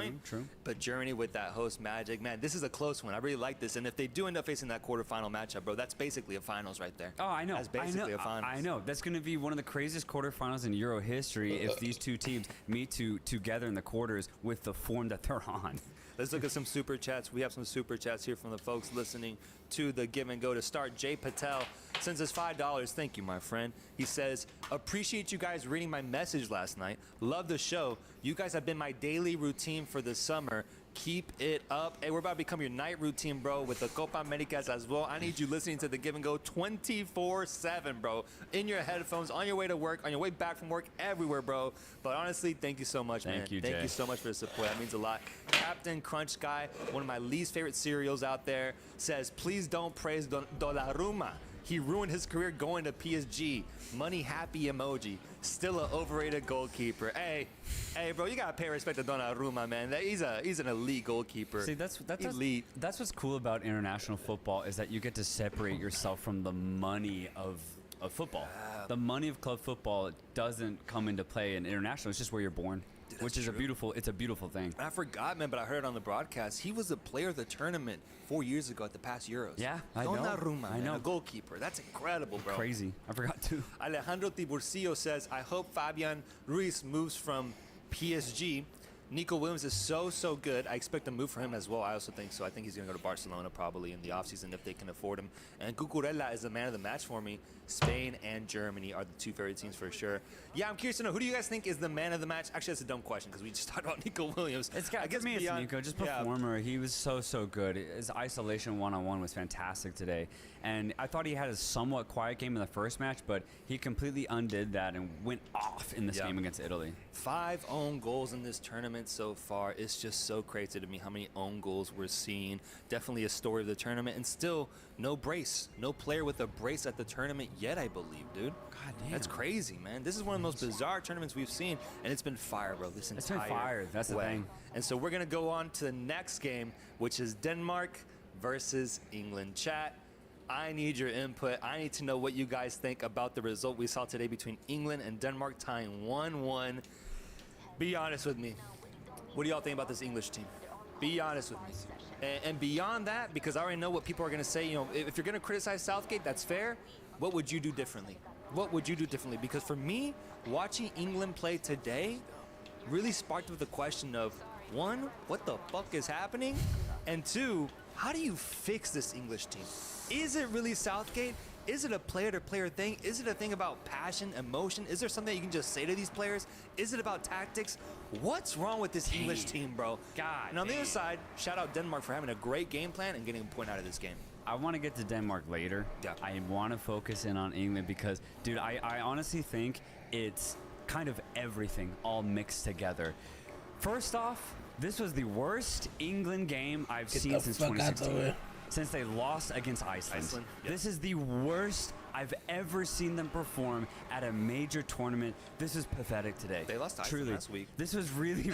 point. True. But Germany with that host magic, man, this is a close one. I really like this. And if they do end up facing that quarterfinal matchup, bro, that's basically a finals right there. Oh, I know. That's basically a finals. I know. That's going to be one of the craziest quarterfinals in Euro history if these two teams meet together in the quarters with the form that they're on. Let's look at some super chats. We have some super chats here from the folks listening to the Give and Go. To start, Jay Patel sends us $5. Thank you, my friend. He says, appreciate you guys reading my message last night. Love the show. You guys have been my daily routine for the summer. Keep it up. Hey, we're about to become your night routine, bro, with the Copa Americas as well. I need you listening to the Give and Go 24/7, bro. In your headphones, on your way to work, on your way back from work, everywhere, bro. But honestly, thank you so much, man. Thank you, Thank Jay. you so much for the support. That means a lot. Captain Crunch Guy, one of my least favorite cereals out there, says, please don't praise Donnarumma. He ruined his career going to PSG. Money happy emoji. Still an overrated goalkeeper. Hey, bro, you gotta pay respect to Donnarumma, man. He's an elite goalkeeper. See, that's elite. That's what's cool about international football is that you get to separate yourself from the money of football. The money of club football doesn't come into play in international. It's just where you're born. Dude, which is true. It's a beautiful thing. I forgot, man, but I heard it on the broadcast. He was the player of the tournament 4 years ago at the past Euros. Yeah, I know. Donnarumma, I know. a goalkeeper. That's incredible, bro. Crazy. I forgot too. Alejandro Tiburcio says, I hope Fabian Ruiz moves from PSG. Nico Williams is so good. I expect a move for him as well. I also think so. I think he's going to go to Barcelona probably in the offseason if they can afford him. And Cucurella is the man of the match for me. Spain and Germany are the two favorite teams for sure. Yeah, I'm curious to know, who do you guys think is the man of the match? Actually, that's a dumb question because we just talked about Nico Williams. I guess me, it's Nico. Just performer. He was so good. His isolation one-on-one was fantastic today. And I thought he had a somewhat quiet game in the first match, but he completely undid that and went off in this game against Italy. 5 own goals in this tournament so far. It's just so crazy to me how many own goals we're seeing. Definitely a story of the tournament. And still, no brace. No player with a brace at the tournament yet, I believe, dude. God damn. That's crazy, man. This is one of the most bizarre tournaments we've seen, and it's been fire, bro, this entire It's been fire. That's the thing. And so we're going to go on to the next game, which is Denmark versus England. Chat, I need your input. I need to know what you guys think about the result we saw today between England and Denmark tying 1-1. Be honest with me. What do y'all think about this English team? Be honest with me. And beyond that, because I already know what people are going to say, you know, if you're going to criticize Southgate, that's fair. What would you do differently? What would you do differently? Because for me, watching England play today really sparked with the question of, one, what the fuck is happening? And two, how do you fix this English team? Is it really Southgate? Is it a player-to-player thing? Is it a thing about passion, emotion? Is there something that you can just say to these players? Is it about tactics? What's wrong with this English team, bro? God. And on the other side, shout out Denmark for having a great game plan and getting a point out of this game. I want to get to Denmark later. Yeah. I want to focus in on England because, dude, I honestly think it's kind of everything all mixed together. First off, this was the worst England game I've seen since 2016. Since they lost against Iceland. Yep. This is the worst I've ever seen them perform at a major tournament. This is pathetic today. They lost to Iceland last week. This was really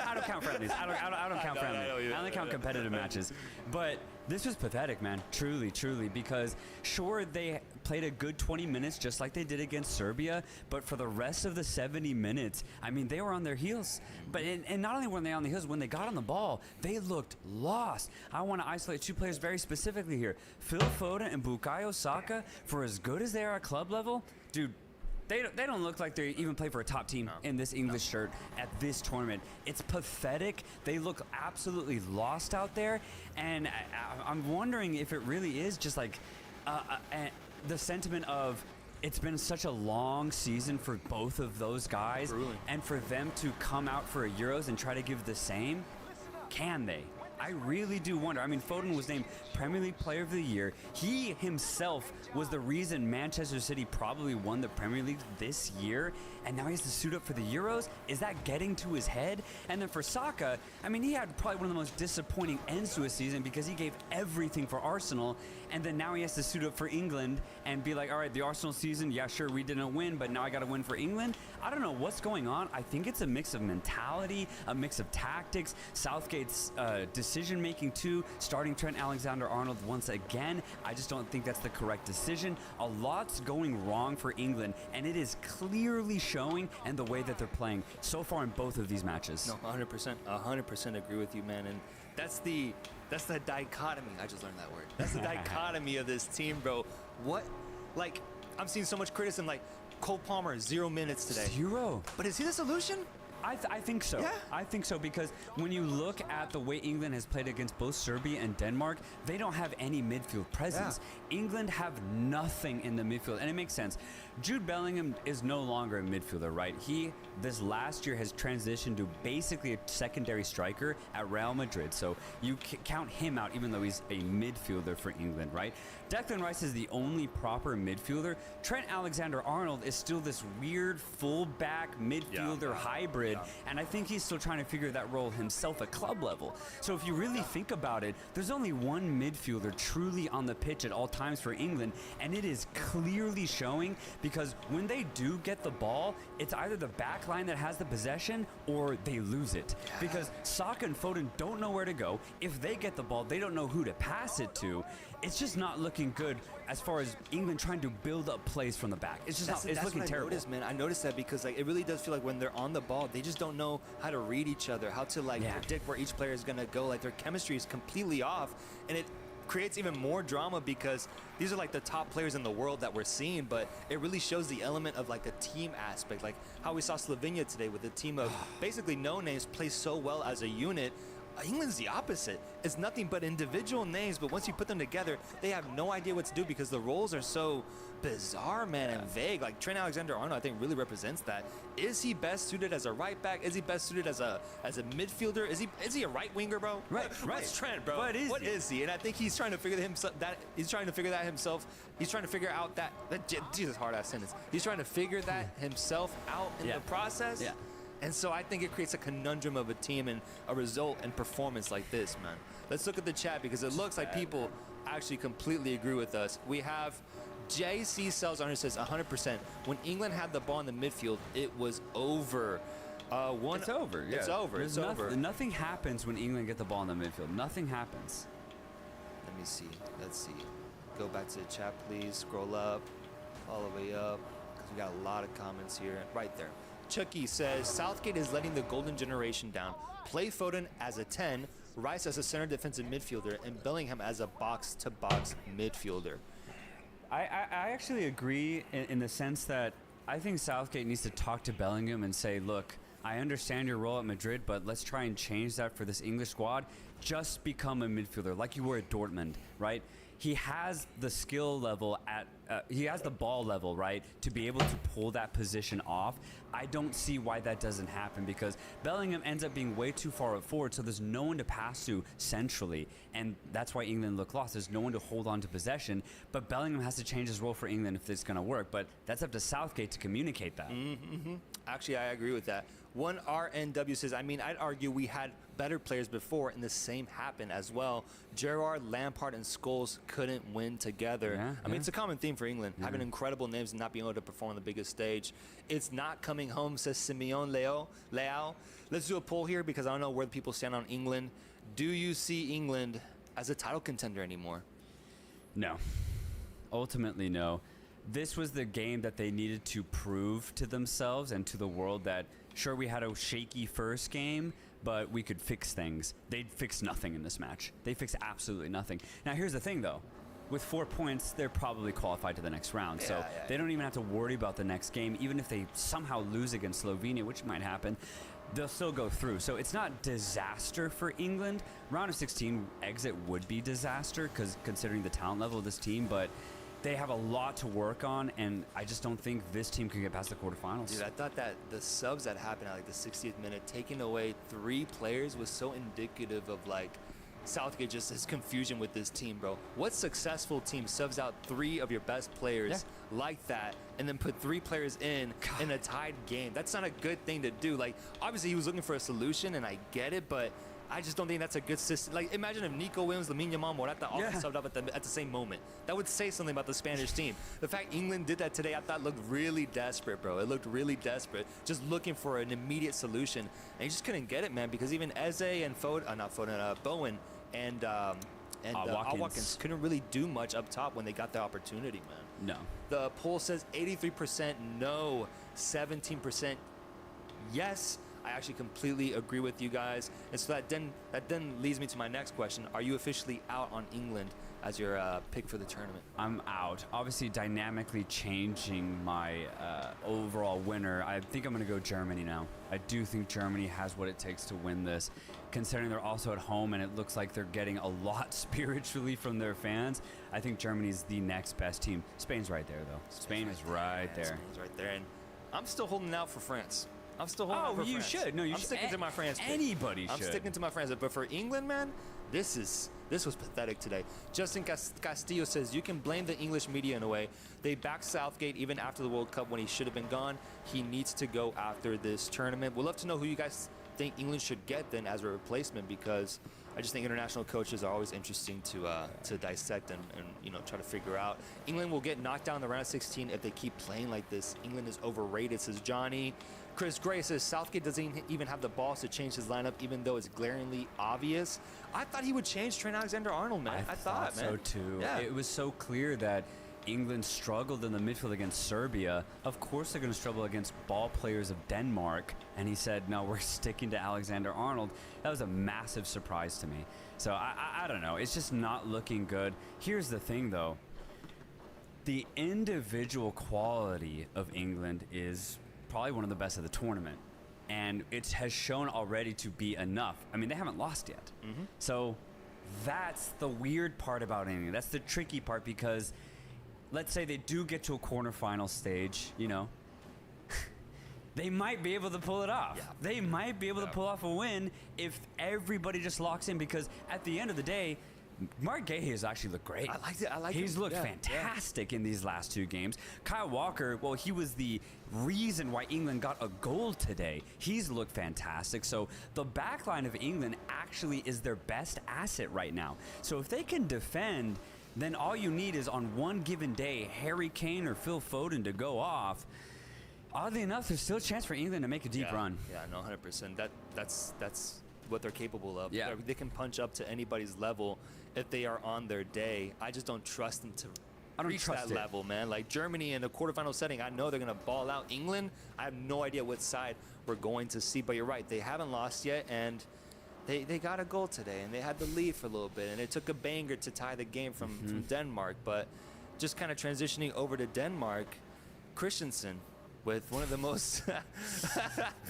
I don't count friendlies. I don't count friendlies. I only count competitive matches. But this was pathetic, man. Truly, because sure, they played a good 20 minutes just like they did against Serbia, but for the rest of the 70 minutes, I mean, they were on their heels. But and not only were they on the heels, when they got on the ball, they looked lost. I want to isolate two players very specifically here. Phil Foden and Bukayo Saka, for as good as they are at club level, dude, they don't look like they even play for a top team in this English shirt at this tournament. It's pathetic. They look absolutely lost out there, and I'm wondering if it really is just like the sentiment of it's been such a long season for both of those guys, and for them to come out for a Euros and try to give the same. Can they? I really do wonder. I mean, Foden was named Premier League Player of the Year. He himself was the reason Manchester City probably won the Premier League this year, and now he has to suit up for the Euros. Is that getting to his head? And then for Saka, I mean, he had probably one of the most disappointing ends to a season because he gave everything for Arsenal, and then now he has to suit up for England and be like, all right, the Arsenal season, yeah, sure, we didn't win, but now I got to win for England. I don't know what's going on. I think it's a mix of mentality, a mix of tactics. Southgate's decision making too, starting Trent Alexander-Arnold once again. I just don't think that's the correct decision. A lot's going wrong for England, and it is clearly showing in the way that they're playing so far in both of these matches. No, 100% agree with you, man. And that's the dichotomy. I just learned that word. That's the dichotomy of this team, bro. What, like, I'm seeing so much criticism, like Cole Palmer, 0 minutes today. 0. But is he the solution? I think so. Yeah. I think so, because when you look at the way England has played against both Serbia and Denmark, they don't have any midfield presence. Yeah. England have nothing in the midfield, and it makes sense. Jude Bellingham is no longer a midfielder, right? He, this last year, has transitioned to basically a secondary striker at Real Madrid, so you count him out even though he's a midfielder for England, right? Declan Rice is the only proper midfielder. Trent Alexander-Arnold is still this weird fullback midfielder hybrid, and I think he's still trying to figure that role himself at club level. So if you really think about it, there's only one midfielder truly on the pitch at all times for England, and it is clearly showing, because when they do get the ball, it's either the back line that has the possession or they lose it. Because Saka and Foden don't know where to go. If they get the ball, they don't know who to pass it to. It's just not looking good as far as England trying to build up plays from the back. It's just not, it's looking terrible. Noticed, man. I noticed that because like it really does feel like when they're on the ball, they just don't know how to read each other, how to predict where each player is gonna go. Like their chemistry is completely off, and it creates even more drama because these are like the top players in the world that we're seeing, but it really shows the element of like a team aspect, like how we saw Slovenia today with a team of basically no names play so well as a unit. England's the opposite. It's nothing but individual names, but once you put them together, they have no idea what to do because the roles are so bizarre, man, and vague. Like Trent Alexander-Arnold, I think, really represents that. Is he best suited as a right back? Is he best suited as a midfielder? Is he a right winger, bro? Right. What's Trent, bro? What is he? And I think he's trying to figure that He's trying to figure that himself. He's trying to figure out that Jesus, hard ass sentence. He's trying to figure that himself out in the process. Yeah. And so I think it creates a conundrum of a team and a result and performance like this, man. Let's look at the chat because it looks like people actually completely agree with us. We have JC Sells on, who says 100%. When England had the ball in the midfield, it was over. It's over. Yeah. It's over. It's over. Nothing happens when England get the ball in the midfield. Nothing happens. Let me see. Let's see. Go back to the chat, please. Scroll up, all the way up, because we got a lot of comments here. Right there. Chucky says, Southgate is letting the golden generation down. Play Foden as a 10, Rice as a center defensive midfielder, and Bellingham as a box-to-box midfielder. I actually agree in the sense that I think Southgate needs to talk to Bellingham and say, look, I understand your role at Madrid, but let's try and change that for this English squad. Just become a midfielder like you were at Dortmund, right? He has the skill level he has the ball level, right, to be able to pull that position off. I don't see why that doesn't happen because Bellingham ends up being way too far forward, so there's no one to pass to centrally, and that's why England look lost. There's no one to hold on to possession, but Bellingham has to change his role for England if it's going to work, but that's up to Southgate to communicate that. Actually, I agree with that. One RNW says, I mean, I'd argue we had better players before, and the same happened as well. Gerrard, Lampard, and Scholes couldn't win together. I mean, it's a common theme for England, having incredible names and not being able to perform on the biggest stage. It's not coming home, says Simeon Leao. Let's do a poll here because I don't know where the people stand on England. Do you see England as a title contender anymore? No. Ultimately, no. This was the game that they needed to prove to themselves and to the world that, sure, we had a shaky first game, but we could fix things. They'd fix nothing in this match. They fixed absolutely nothing. Now, here's the thing, though. With 4 points, they're probably qualified to the next round. So they don't even have to worry about the next game. Even if they somehow lose against Slovenia, which might happen, they'll still go through. So it's not disaster for England. Round of 16 exit would be disaster because considering the talent level of this team, but they have a lot to work on, and I just don't think this team can get past the quarterfinals. Dude, I thought that the subs that happened at like the 60th minute, taking away 3 players was so indicative of like Southgate just his confusion with this team, bro. What successful team subs out 3 of your best players like that and then put 3 players in a tied game? That's not a good thing to do. Like, obviously he was looking for a solution, and I get it, but I just don't think that's a good system. Like, imagine if Nico Williams, Lamine Yamal, Morata all got subbed up at the same moment. That would say something about the Spanish team. The fact England did that today, I thought looked really desperate, bro. It looked really desperate, just looking for an immediate solution, and you just couldn't get it, man. Because even Eze and Bowen and Watkins couldn't really do much up top when they got the opportunity, man. No. The poll says 83% no, 17% yes. I actually completely agree with you guys. And so that then leads me to my next question. Are you officially out on England as your pick for the tournament? I'm out. Obviously, dynamically changing my overall winner. I think I'm going to go Germany now. I do think Germany has what it takes to win this, considering they're also at home and it looks like they're getting a lot spiritually from their fans. I think Germany's the next best team. Spain's right there, though. Spain is right there. Spain's right there. And I'm still holding out for France. I'm still holding out for France. Should. No, you I'm should. sticking to my France pick. Anybody should. I'm sticking to my France. But for England, man, this was pathetic today. Justin Castillo says, you can blame the English media in a way. They backed Southgate even after the World Cup when he should have been gone. He needs to go after this tournament. We'd love to know who you guys think England should get then as a replacement, because I just think international coaches are always interesting to dissect and try to figure out. England will get knocked down in the round of 16 if they keep playing like this. England is overrated, says Johnny. Chris Gray says Southgate doesn't even have the balls to change his lineup, even though it's glaringly obvious. I thought he would change Trent Alexander-Arnold, man. I thought, man. So too. Yeah. It was so clear that England struggled in the midfield against Serbia. Of course they're going to struggle against ball players of Denmark. And he said, no, we're sticking to Alexander-Arnold. That was a massive surprise to me. So I don't know. It's just not looking good. Here's the thing, though. The individual quality of England is probably one of the best of the tournament. And it has shown already to be enough. I mean, they haven't lost yet. Mm-hmm. So that's the weird part about England. That's the tricky part, because let's say they do get to a quarterfinal stage, they might be able to pull it off. Yeah. They might be able to pull off a win if everybody just locks in, because at the end of the day, Mark Gahey has actually looked great. I liked it. He's looked fantastic in these last two games. Kyle Walker, well, he was the reason why England got a goal today. He's looked fantastic. So the back line of England actually is their best asset right now. So if they can defend, then all you need is on one given day, Harry Kane or Phil Foden to go off. Oddly enough, there's still a chance for England to make a deep run. Yeah, no, 100%. That's what they're capable of. Yeah. They can punch up to anybody's level if they are on their day. I just don't trust them to reach that level, man. Like Germany in the quarterfinal setting, I know they're going to ball out. England, I have no idea what side we're going to see. But you're right, they haven't lost yet, and they got a goal today, and they had the lead for a little bit, and it took a banger to tie the game from Denmark. But just kind of transitioning over to Denmark, Christensen with one of the most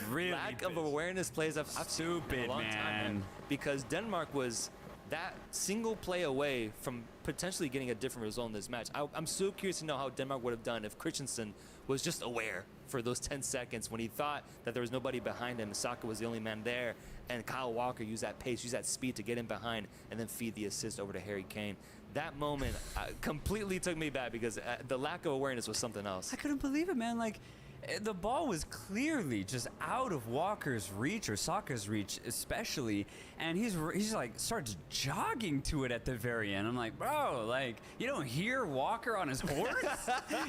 really lack of awareness plays I've seen in a long time, man. Because Denmark was that single play away from potentially getting a different result in this match. I'm so curious to know how Denmark would have done if Christensen was just aware for those 10 seconds when he thought that there was nobody behind him. Saka was the only man there, and Kyle Walker used that pace, used that speed to get in behind and then feed the assist over to Harry Kane. That moment completely took me back, because the lack of awareness was something else. I couldn't believe it, man. Like, the ball was clearly just out of Walker's reach, or Saka's reach especially, and he's like starts jogging to it at the very end. I'm like, bro, like, you don't hear Walker on his horse?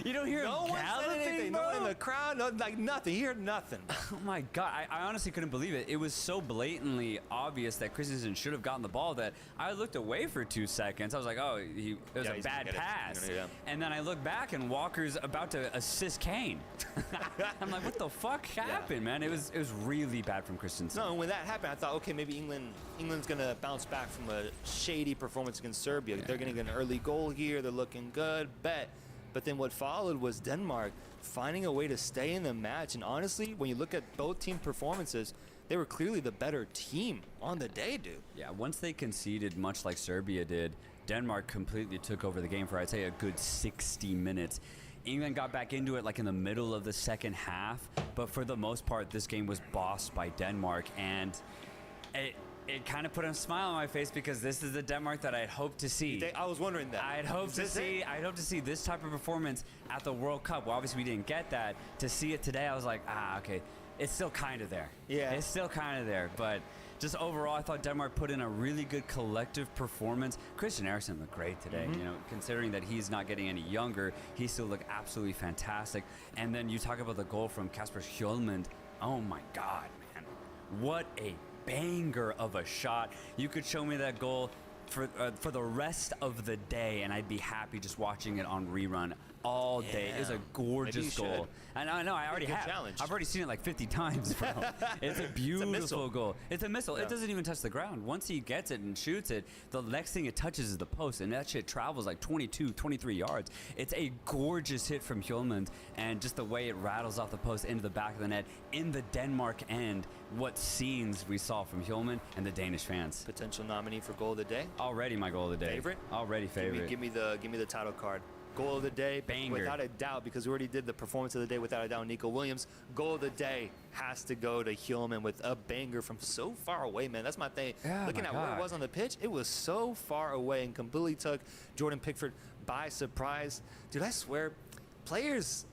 You don't hear him galloping, bro? No one in the crowd, like nothing. You heard nothing. Oh my God, I honestly couldn't believe it. It was so blatantly obvious that Christensen should have gotten the ball that I looked away for 2 seconds. I was like, oh, it was a bad pass. And then I look back and Walker's about to assist Kane. I'm like, what the fuck happened, man? It was really bad from Christensen. No, and when that happened, I thought, okay, maybe England's gonna bounce back from a shady performance against Serbia. They're gonna get an early goal here. They're looking good, bet. But then what followed was Denmark finding a way to stay in the match. And honestly, when you look at both team performances, they were clearly the better team on the day, dude. Yeah, once they conceded, much like Serbia did, Denmark completely took over the game for, I'd say, a good 60 minutes. England got back into it like in the middle of the second half, but for the most part, this game was bossed by Denmark, and it kind of put a smile on my face, because this is the Denmark that I'd hoped to see. I was wondering that. I'd hope to see this type of performance at the World Cup. Well, obviously we didn't get that. To see it today, I was like, okay, it's still kind of there. Yeah. It's still kind of there, but just overall, I thought Denmark put in a really good collective performance. Christian Eriksen looked great today. You know, considering that he's not getting any younger, he still looked absolutely fantastic. And then you talk about the goal from Kasper Hjulmand. Oh my God, man! What a banger of a shot! You could show me that goal for the rest of the day, and I'd be happy just watching it on rerun all day. It was a gorgeous goal. And I know I already have. Challenge. I've already seen it like 50 times, bro. It's a beautiful goal. It's a missile. It doesn't even touch the ground. Once he gets it and shoots it, the next thing it touches is the post, and that shit travels like 22, 23 yards. It's a gorgeous hit from Hjulmand, and just the way it rattles off the post into the back of the net in the Denmark end. What scenes we saw from Hjulmand and the Danish fans. Potential nominee for goal of the day. Already my goal of the day. Favorite? Already favorite. Give me the title card. Goal of the day, Banger. Without a doubt, because we already did the performance of the day without a doubt. Nico Williams. Goal of the day has to go to Hjulmand with a banger from so far away, man. That's my thing. Yeah, Looking my at where God. it was on the pitch, it was so far away and completely took Jordan Pickford by surprise. Dude, I swear, players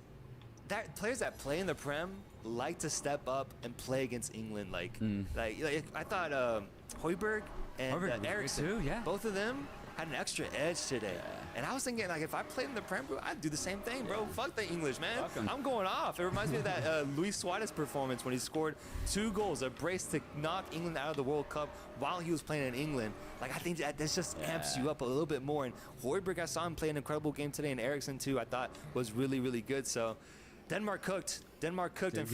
that play in the Prem like to step up and play against England. Like I thought Højbjerg and Højbjerg was great Eriksen, too, yeah. both of them had an extra edge today. And I was thinking, like, if I played in the Prem, bro, I'd do the same thing, bro. Fuck the English, man. Fuck 'em. I'm going off. It reminds me of that Luis Suarez performance when he scored 2 goals, a brace to knock England out of the World Cup while he was playing in England. Like, I think that just amps you up a little bit more. And Højbjerg, I saw him play an incredible game today, and Eriksen, too, I thought was really, really good. So Denmark cooked. And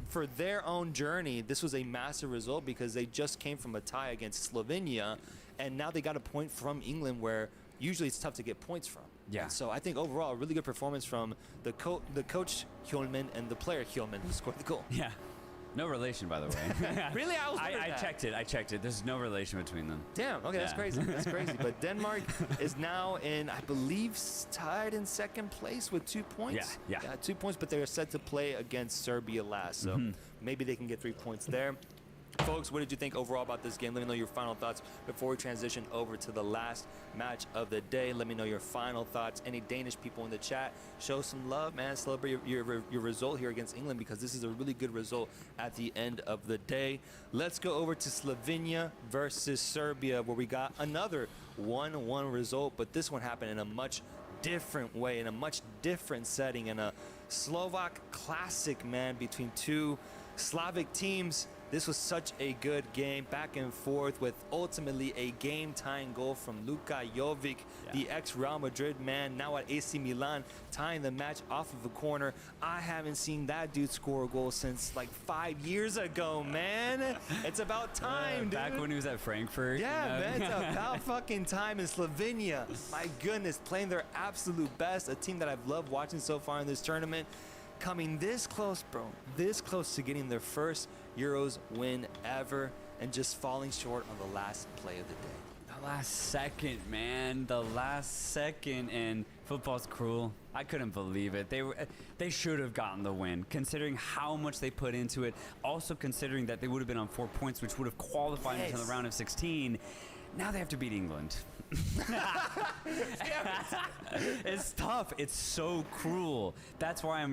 for their own journey, this was a massive result because they just came from a tie against Slovenia, and now they got a point from England where usually it's tough to get points from. Yeah. So I think overall, a really good performance from the coach Hjulmand and the player Hjulmand who scored the goal. Yeah. No relation, by the way. Really? I checked it. There's no relation between them. Damn. Okay, that's crazy. That's crazy. But Denmark is now in, I believe, tied in second place with 2 points. Yeah. 2 points, but they're set to play against Serbia last. So maybe they can get 3 points there. Folks, what did you think overall about this game? Let me know your final thoughts before we transition over to the last match of the day. Let me know your final thoughts. Any Danish people in the chat, show some love, man. Celebrate your result here against England because this is a really good result at the end of the day. Let's go over to Slovenia versus Serbia, where we got another 1-1 result, but this one happened in a much different way, in a much different setting, in a Slovak classic, man, between two Slavic teams. This was such a good game, back and forth, with ultimately a game-tying goal from Luka Jovic, the ex-Real Madrid man, now at AC Milan, tying the match off of a corner. I haven't seen that dude score a goal since like 5 years ago, man. It's about time, dude. Back when he was at Frankfurt. Yeah, you know? man, it's about fucking time in Slovenia. My goodness, playing their absolute best, a team that I've loved watching so far in this tournament. Coming this close, bro, this close to getting their first Euros win ever, and just falling short on the last play of the day. The last second, man. The last second, and football's cruel. I couldn't believe it. They should have gotten the win, considering how much they put into it. Also considering that they would have been on 4 points, which would have qualified into the round of 16. Now they have to beat England. It's tough. It's so cruel. That's why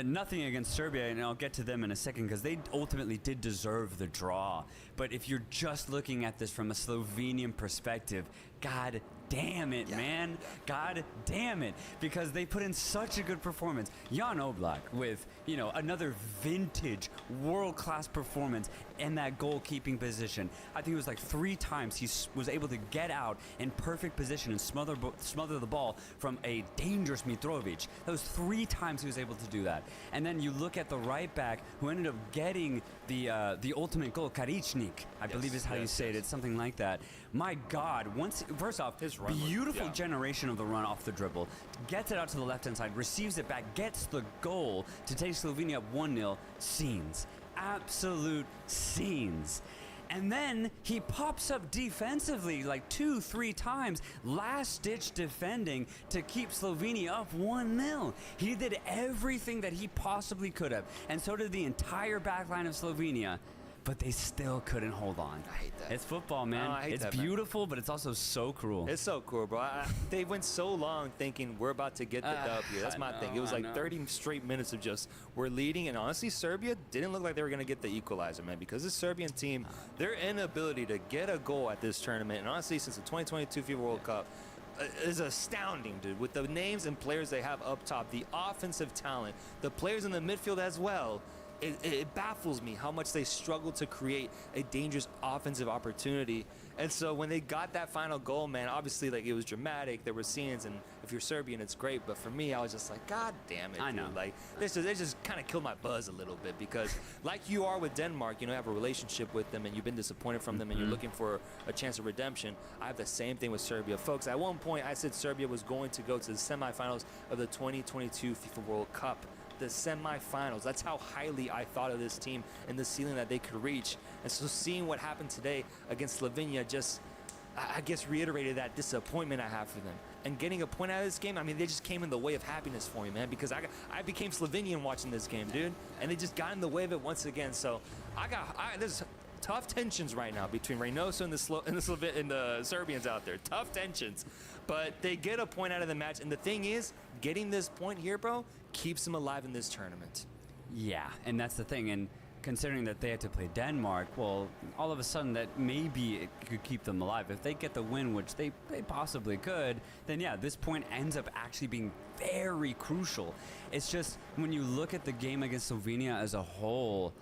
nothing against Serbia, and I'll get to them in a second because they ultimately did deserve the draw. But if you're just looking at this from a Slovenian perspective, God damn it, man. God damn it. Because they put in such a good performance. Jan Oblak with, another vintage world-class performance in that goalkeeping position. I think it was like 3 times he was able to get out in perfect position and smother the ball from a dangerous Mitrovic. That was 3 times he was able to do that. And then you look at the right back who ended up getting the ultimate goal, Karichnik, I believe is how you say it. It's something like that. My God, first off, his beautiful generation of the run off the dribble, gets it out to the left-hand side, receives it back, gets the goal to take Slovenia up 1-0. Scenes. Absolute scenes. And then he pops up defensively like 2-3 times, last-ditch defending to keep Slovenia up 1-0. He did everything that he possibly could have, and so did the entire back line of Slovenia. but they still couldn't hold on. I hate that. It's football, man. No, I hate it's that, man. beautiful, but it's also so cruel. It's so cool, bro. They went so long thinking we're about to get the dub here. That's my thing. It was like 30 straight minutes of just we're leading, and honestly, Serbia didn't look like they were going to get the equalizer, man, because this Serbian team, their inability to get a goal at this tournament, and honestly, since the 2022 FIFA World Cup, is astounding, dude. With the names and players they have up top, the offensive talent, the players in the midfield as well, it baffles me how much they struggle to create a dangerous offensive opportunity. And so when they got that final goal, man, obviously, like, it was dramatic. There were scenes, and if you're Serbian, it's great. But for me, I was just like, God damn it, dude. I know. Like, this just kind of killed my buzz a little bit because, like you are with Denmark, you know, have a relationship with them, and you've been disappointed from them, and you're looking for a chance of redemption. I have the same thing with Serbia. Folks, at one point, I said Serbia was going to go to the semifinals of the 2022 FIFA World Cup. The semifinals. That's how highly I thought of this team and the ceiling that they could reach. And so seeing what happened today against Slovenia just, I guess, reiterated that disappointment I have for them. And getting a point out of this game, I mean, they just came in the way of happiness for me, man, because I became Slovenian watching this game, dude. And they just got in the way of it once again. So there's tough tensions right now between Reynoso and the Serbians out there. Tough tensions. But they get a point out of the match. And the thing is, getting this point here, bro, keeps them alive in this tournament. Yeah, and that's the thing. And considering that they had to play Denmark, well, all of a sudden that maybe it could keep them alive. If they get the win, which they possibly could, then yeah, this point ends up actually being very crucial. It's just when you look at the game against Slovenia as a whole,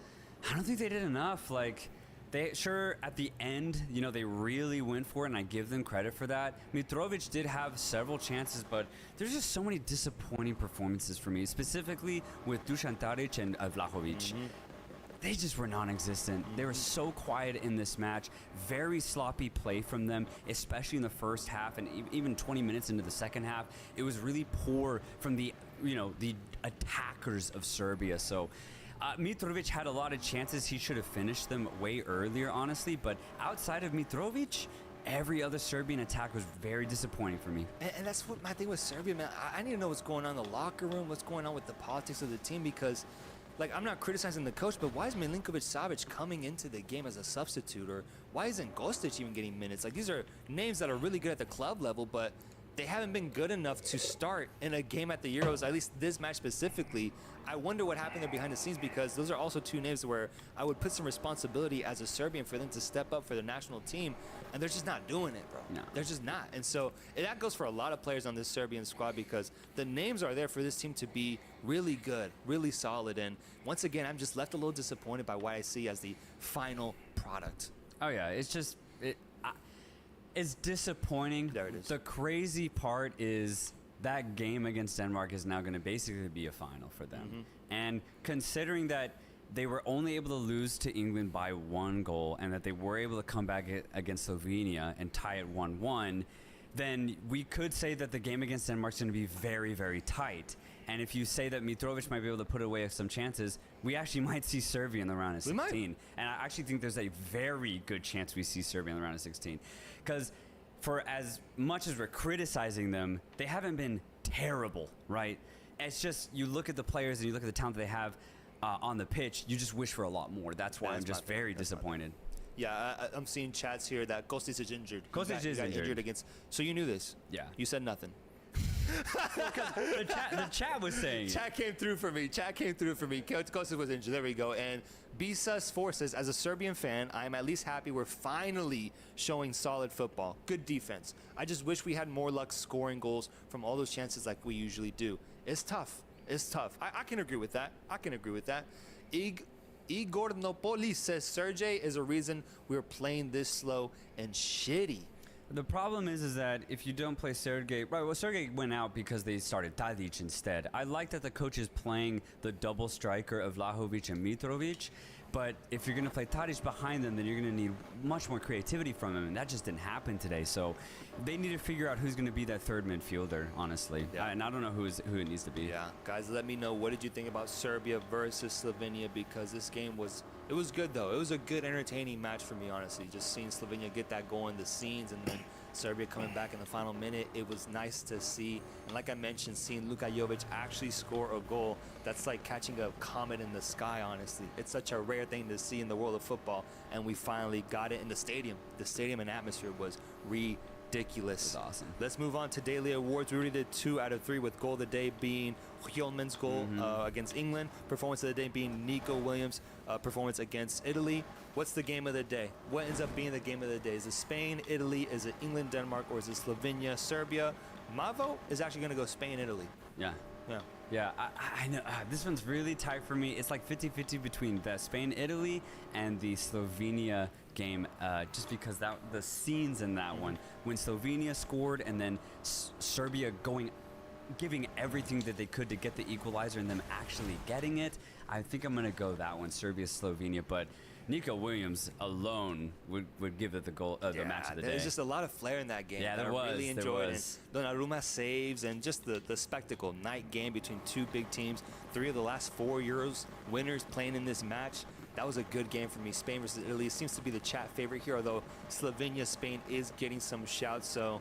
I don't think they did enough. Like, they sure at the end, you know, they really went for it, and I give them credit for that. Mitrovic did have several chances, but there's just so many disappointing performances for me, specifically with Dusan Tadic and Vlahovic. They just were non-existent. They were so quiet in this match. Very sloppy play from them, especially in the first half and even 20 minutes into the second half. It was really poor from the attackers of Serbia. So Mitrovic had a lot of chances. He should have finished them way earlier, honestly. But outside of Mitrovic, every other Serbian attack was very disappointing for me. And that's what my thing with Serbia, man. I need to know what's going on in the locker room, what's going on with the politics of the team, because, like, I'm not criticizing the coach, but why is Milinkovic-Savic coming into the game as a substitute? Or why isn't Gostić even getting minutes? Like, these are names that are really good at the club level, but they haven't been good enough to start in a game at the Euros, at least this match specifically. I wonder what happened there behind the scenes, because those are also two names where I would put some responsibility as a Serbian for them to step up for their national team, and they're just not doing it, bro. No. They're just not. And so that goes for a lot of players on this Serbian squad, because the names are there for this team to be really good, really solid. And once again, I'm just left a little disappointed by what I see as the final product. Oh, yeah. It's just... It's disappointing. There it is. The crazy part is that game against Denmark is now going to basically be a final for them. And considering that they were only able to lose to England by 1 goal, and that they were able to come back against Slovenia and tie it 1-1, then we could say that the game against Denmark is going to be very, very tight. And if you say that Mitrovic might be able to put away some chances, we actually might see Serbia in the round of 16. We might. And I actually think there's a very good chance we see Serbia in the round of 16. Because for as much as we're criticizing them, they haven't been terrible, right? It's just, you look at the players and you look at the talent that they have on the pitch, you just wish for a lot more. That's why I'm just very disappointed. Yeah, I'm seeing chats here that Gostić is injured. Gostić is injured against. So you knew this? Yeah. You said nothing. The chat was saying. Chat came through for me. Gostić was injured. There we go. And Bisas Forces, as a Serbian fan, I'm at least happy we're finally showing solid football. Good defense. I just wish we had more luck scoring goals from all those chances like we usually do. It's tough. I can agree with that. Igor Nopolis says Sergey is a reason we're playing this slow and shitty. The problem is that if you don't play Sergey, right? Well, Sergey went out because they started Tadic instead. I like that the coach is playing the double striker of Vlahovic and Mitrovic, but if you're going to play Tadic behind them, then you're going to need much more creativity from him, and that just didn't happen today. So they need to figure out who's going to be that third midfielder, honestly. Yeah. And I don't know who it needs to be. Yeah, guys, let me know, what did you think about Serbia versus Slovenia, because this game was It was good, though. It was a good, entertaining match for me, honestly. Just seeing Slovenia get that going, the scenes, and then Serbia coming back in the final minute. It was nice to see. And like I mentioned, seeing Luka Jovic actually score a goal, that's like catching a comet in the sky, honestly. It's such a rare thing to see in the world of football, and we finally got it in the stadium. The stadium and atmosphere was ridiculous. That's awesome. Let's move on to daily awards. We already did 2 out of 3, with goal of the day being Hjulmand's goal against England, performance of the day being Nico Williams' performance against Italy. What's the game of the day? What ends up being the game of the day? Is it Spain, Italy? Is it England, Denmark? Or is it Slovenia, Serbia? My vote is actually going to go Spain, Italy. Yeah. Yeah. Yeah, I know. This one's really tight for me. It's like 50-50 between the Spain-Italy and the Slovenia game, just because the scenes in that one, when Slovenia scored and then Serbia giving everything that they could to get the equalizer and them actually getting it, I think I'm going to go that one, Serbia-Slovenia. But Nico Williams alone would give it the goal, the match of the day. There's just a lot of flair in that game. Yeah, that there was. I really enjoyed. There was. Donnarumma saves, and just the spectacle. Night game between 2 big teams. 3 of the last 4 Euros winners playing in this match. That was a good game for me. Spain versus Italy seems to be the chat favorite here, although Slovenia, Spain is getting some shouts. So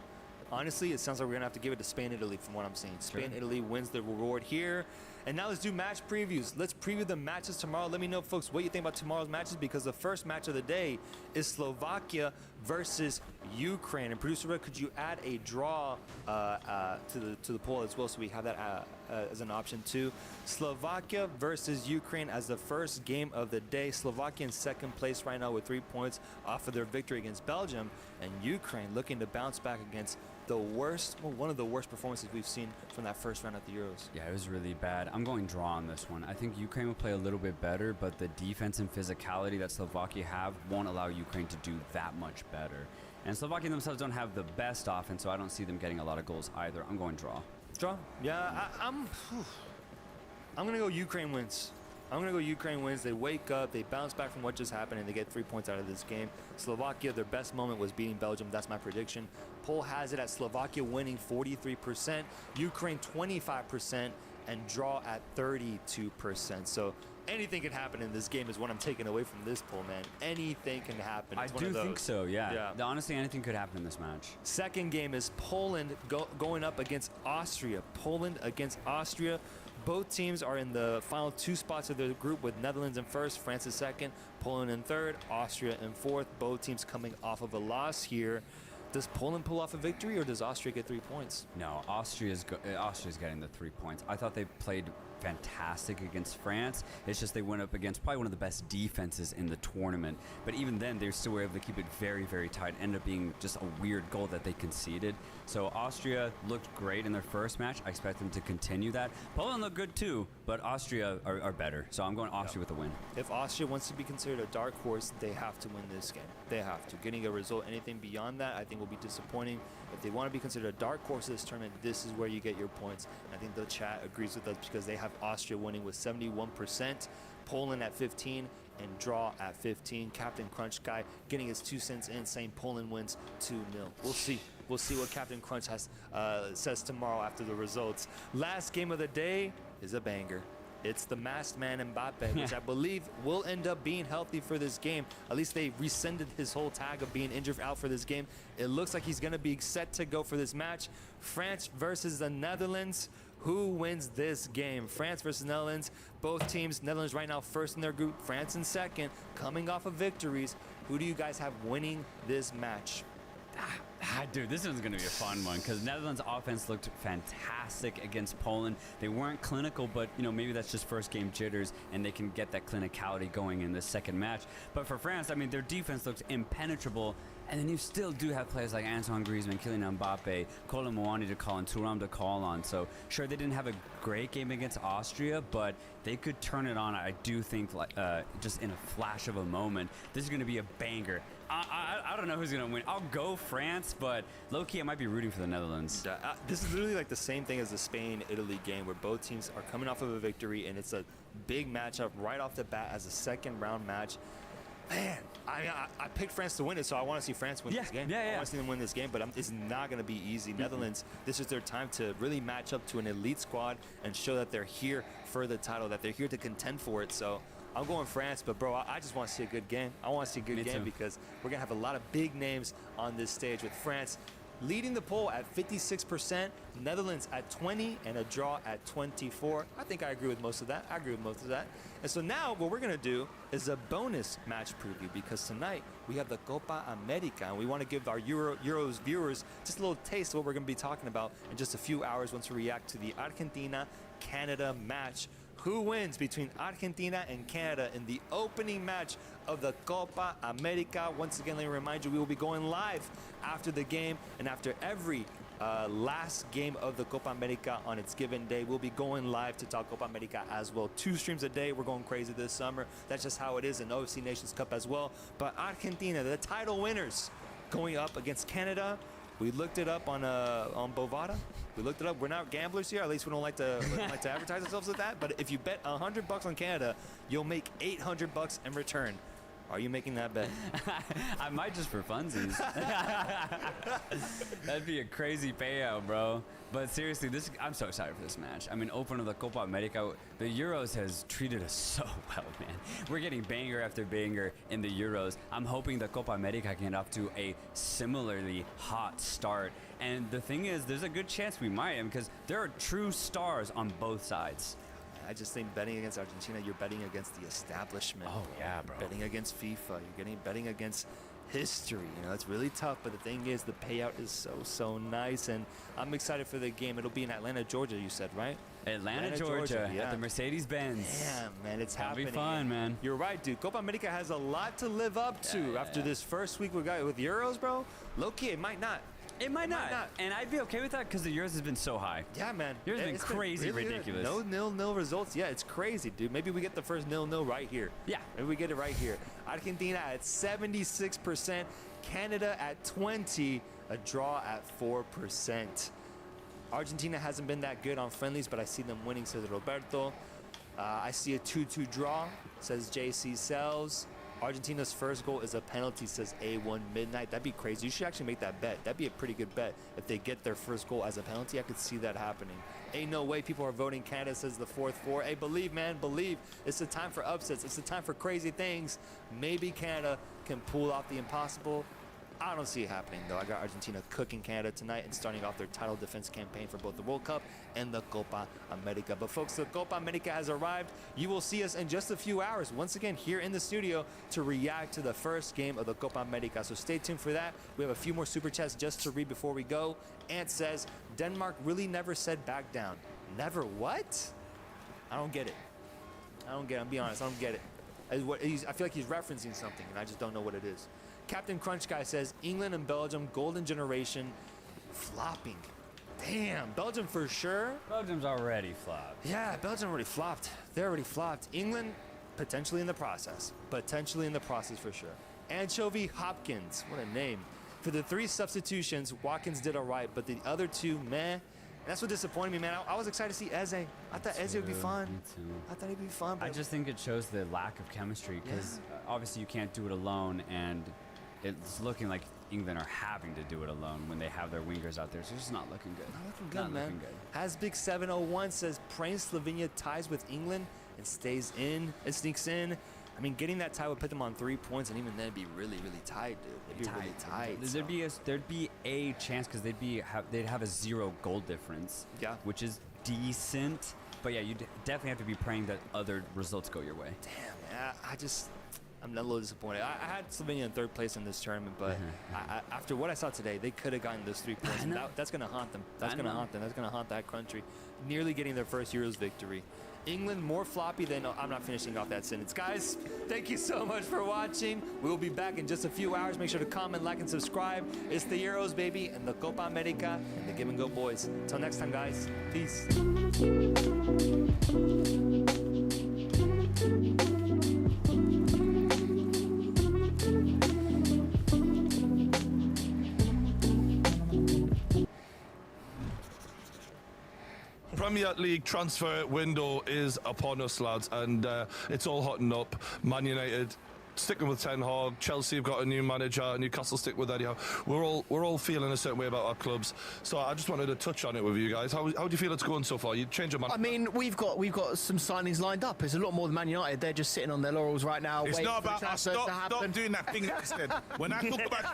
honestly, it sounds like we're going to have to give it to Spain, Italy from what I'm seeing. Spain, Italy wins the reward here. And now let's do match previews. Let's preview the matches tomorrow. Let me know, folks, what you think about tomorrow's matches, because the first match of the day is Slovakia versus Ukraine. And producer Rick, could you add a draw to the poll as well, so we have that as an option too? Slovakia versus Ukraine as the first game of the day. Slovakia in second place right now with 3 points off of their victory against Belgium, and Ukraine looking to bounce back against one of the worst performances we've seen from that first round at the Euros. Yeah, it was really bad. I'm going draw on this one. I think Ukraine will play a little bit better, but the defense and physicality that Slovakia have won't allow Ukraine to do that much better. And Slovakia themselves don't have the best offense, so I don't see them getting a lot of goals either. I'm going draw. Draw? Yeah, I'm going to go Ukraine wins. I'm going to go Ukraine wins. They wake up, they bounce back from what just happened, and they get 3 points out of this game. Slovakia, their best moment was beating Belgium. That's my prediction. Poll has it at Slovakia winning 43%, Ukraine 25%, and draw at 32%. So anything can happen in this game is what I'm taking away from this poll, man. Anything can happen. I do think so, yeah. Honestly, anything could happen in this match. Second game is Poland going up against Austria. Poland against Austria. Both teams are in the final 2 spots of their group, with Netherlands in first, France in second, Poland in third, Austria in fourth. Both teams coming off of a loss here. Does Poland pull off a victory, or does Austria get 3 points? No, Austria's getting the 3 points. I thought they played fantastic against France. It's just they went up against probably one of the best defenses in the tournament. But even then, they still were able to keep it very, very tight. Ended up being just a weird goal that they conceded. So Austria looked great in their first match. I expect them to continue that. Poland looked good too, but Austria are better. So I'm going Austria with the win. If Austria wants to be considered a dark horse, they have to win this game. They have to. Getting a result, anything beyond that, I think will be disappointing. If they want to be considered a dark horse of this tournament, this is where you get your points. I think the chat agrees with us, because they have Austria winning with 71%, Poland at 15, and draw at 15. Captain Crunch Guy getting his 2 cents in, saying Poland wins 2-0. We'll see. We'll see what Captain Crunch says tomorrow after the results. Last game of the day is a banger. It's the masked man Mbappe, which I believe will end up being healthy for this game. At least they rescinded his whole tag of being injured out for this game. It looks like he's going to be set to go for this match. France versus the Netherlands. Who wins this game? France versus Netherlands. Both teams, Netherlands right now first in their group, France in second, coming off of victories. Who do you guys have winning this match? Dude, this one's going to be a fun one, because Netherlands' offense looked fantastic against Poland. They weren't clinical, but maybe that's just first game jitters, and they can get that clinicality going in the second match. But for France, I mean, their defense looked impenetrable, and then you still do have players like Antoine Griezmann, Kylian Mbappe, Kolo Muani to call on, Thuram to call on. So sure, they didn't have a great game against Austria, but they could turn it on. I do think, just in a flash of a moment, this is going to be a banger. I don't know who's going to win. I'll go France, but low-key I might be rooting for the Netherlands. This is literally like the same thing as the Spain-Italy game, where both teams are coming off of a victory, and it's a big matchup right off the bat as a second-round match. Man, I picked France to win it, so I want to see France win this game. I want to see them win this game, but it's not going to be easy. Netherlands, this is their time to really match up to an elite squad and show that they're here for the title, that they're here to contend for it. So I'm going France, but bro, I just want to see a good game. I want to see a good Me game too. because we're gonna have a lot of big names on this stage with France leading the poll at 56%, Netherlands at 20, and a draw at 24. I think I agree with most of that. And so now what we're gonna do is a bonus match preview because tonight we have the Copa America, and we want to give our Euros viewers just a little taste of what we're gonna be talking about in just a few hours once we react to the Argentina-Canada match. Who wins between Argentina and Canada in the opening match of the Copa America? Once again, let me remind you, we will be going live after the game and after every last game of the Copa America on its given day. We'll be going live to talk Copa America as well. 2 streams a day. We're going crazy this summer. That's just how it is in OFC Nations Cup as well. But Argentina, the title winners, going up against Canada. We looked it up on Bovada. We looked it up. We're not gamblers here. At least we don't like to advertise ourselves with that. But if you bet $100 on Canada, you'll make $800 in return. Are you making that bet? I might just for funsies. That'd be a crazy payout, bro. But seriously, I'm so excited for this match. I mean, open of the Copa America, the Euros has treated us so well, man. We're getting banger after banger in the Euros. I'm hoping the Copa America can get off to a similarly hot start. And the thing is, there's a good chance we might, because there are true stars on both sides. I just think betting against Argentina, you're betting against the establishment. Oh, yeah, bro. Betting against FIFA. You're betting against history. You know, it's really tough, but the thing is, the payout is so nice, and I'm excited for the game. It'll be in Atlanta, Georgia, you said, right? Atlanta, Georgia, yeah. at the Mercedes-Benz. Damn, man, it's That'll happening. be fun, man. You're right, dude. Copa America has a lot to live up to after this first week we got with Euros, bro. Low-key, it might not. It might not. And I'd be okay with that because the Euros has been so high. Yeah, man. Yours has been It's crazy really ridiculous. No 0-0 results. Yeah, it's crazy, dude. Maybe we get the first 0-0 right here. Yeah. Maybe we get it right here. Argentina at 76%. Canada at 20%. A draw at 4%. Argentina hasn't been that good on friendlies, but I see them winning, says Roberto. I see a 2-2 draw, says JC Sells. Argentina's first goal is a penalty, says A1 Midnight. That'd be crazy. You should actually make that bet. That'd be a pretty good bet. If they get their first goal as a penalty, I could see that happening. Ain't no way people are voting Canada, says the 4th. Hey, believe, man, believe. It's the time for upsets. It's the time for crazy things. Maybe Canada can pull off the impossible. I don't see it happening, though. I got Argentina cooking Canada tonight and starting off their title defense campaign for both the World Cup and the Copa America. But, folks, the Copa America has arrived. You will see us in just a few hours, once again, here in the studio to react to the first game of the Copa America. So stay tuned for that. We have a few more super chats just to read before we go. Ant says, Denmark really never said back down. Never what? I don't get it. I'm being honest. I don't get it. I feel like he's referencing something, and I just don't know what it is. Captain Crunch Guy says, England and Belgium, golden generation, flopping. Damn, Belgium for sure. Belgium's already flopped. Yeah, Belgium already flopped. They already flopped. England, potentially in the process. Potentially in the process for sure. Anchovy Hopkins, what a name. For the 3 substitutions, Watkins did all right, but the other 2, meh. That's what disappointed me, man. I was excited to see Eze. I thought Eze would be fun. Me too. I thought he'd be fun. But I just think it shows the lack of chemistry because obviously you can't do it alone, and it's looking like England are having to do it alone when they have their wingers out there. So it's just not looking good. Not looking good, man. Hasbig 701 says praying Slovenia ties with England and stays in. It sneaks in. I mean, getting that tie would put them on 3 points, and even then, it'd be really tight, dude. It'd be really tight. There'd be a chance because they'd have a 0 goal difference. Yeah. Which is decent. But yeah, you definitely have to be praying that other results go your way. Damn, man. I'm a little disappointed. I had Slovenia in 3rd place in this tournament, but after what I saw today, they could have gotten those 3 points. And that's going to haunt them. That's going to haunt them. That's going to haunt that country. Nearly getting their first Euros victory. England more floppy than... I'm not finishing off that sentence. Guys, thank you so much for watching. We will be back in just a few hours. Make sure to comment, like, and subscribe. It's the Euros, baby, and the Copa America, and the Give and Go boys. Until next time, guys. Peace. Premier League transfer window is upon us, lads, and it's all hotting up. Man United sticking with Ten Hag. Chelsea have got a new manager. Newcastle stick with Eddie Howe. We're all feeling a certain way about our clubs. So I just wanted to touch on it with you guys. How do you feel it's going so far? You change your mind? I mean, we've got some signings lined up. There's a lot more than Man United. They're just sitting on their laurels right now. It's waiting not for the about us. transfers to Stop happen. doing that thing that you said. When I talk about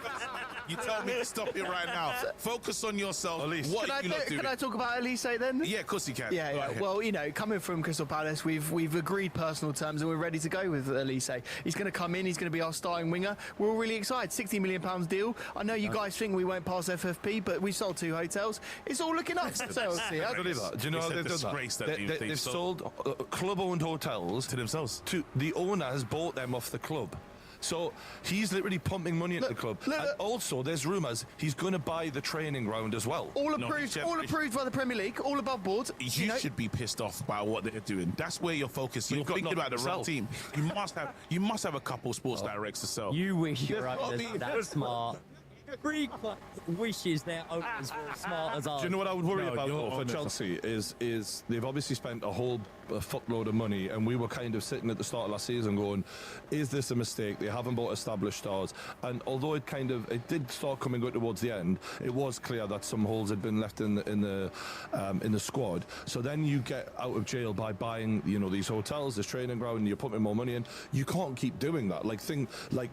you tell me to stop it right now. Focus on yourself. Elise. What are you not doing? Can I talk about Elise then? Yeah, of course you can. Yeah, Go yeah. ahead. Well, you know, coming from Crystal Palace, we've agreed personal terms and we're ready to go with Elise. He's going to come in. He's going to be our starting winger. We're all really excited. £60 million deal. I know you guys think we won't pass FFP, but we sold 2 hotels. It's all looking up. So, I believe that. Do you know It's how a they've done disgrace that? that They've sold club-owned hotels to themselves. The owner has bought them off the club. So he's literally pumping money into the club. And also, there's rumours he's going to buy the training ground as well. all approved by the Premier League, all above board. You should be pissed off by what they're doing. That's where you're focused. You're thinking about the wrong team. You must have a couple sports directs to sell. You wish your owners were that smart. Free club wishes their owners were smart as ours. Do you know what I would worry about your though, for owners- Chelsea is they've obviously spent a whole fuckload of money, and we were kind of sitting at the start of last season going, is this a mistake? They haven't bought established stars, and although it did start coming good towards the end, it was clear that some holes had been left in the squad. So then you get out of jail by buying these hotels, this training ground, and you're putting more money in. You can't keep doing that.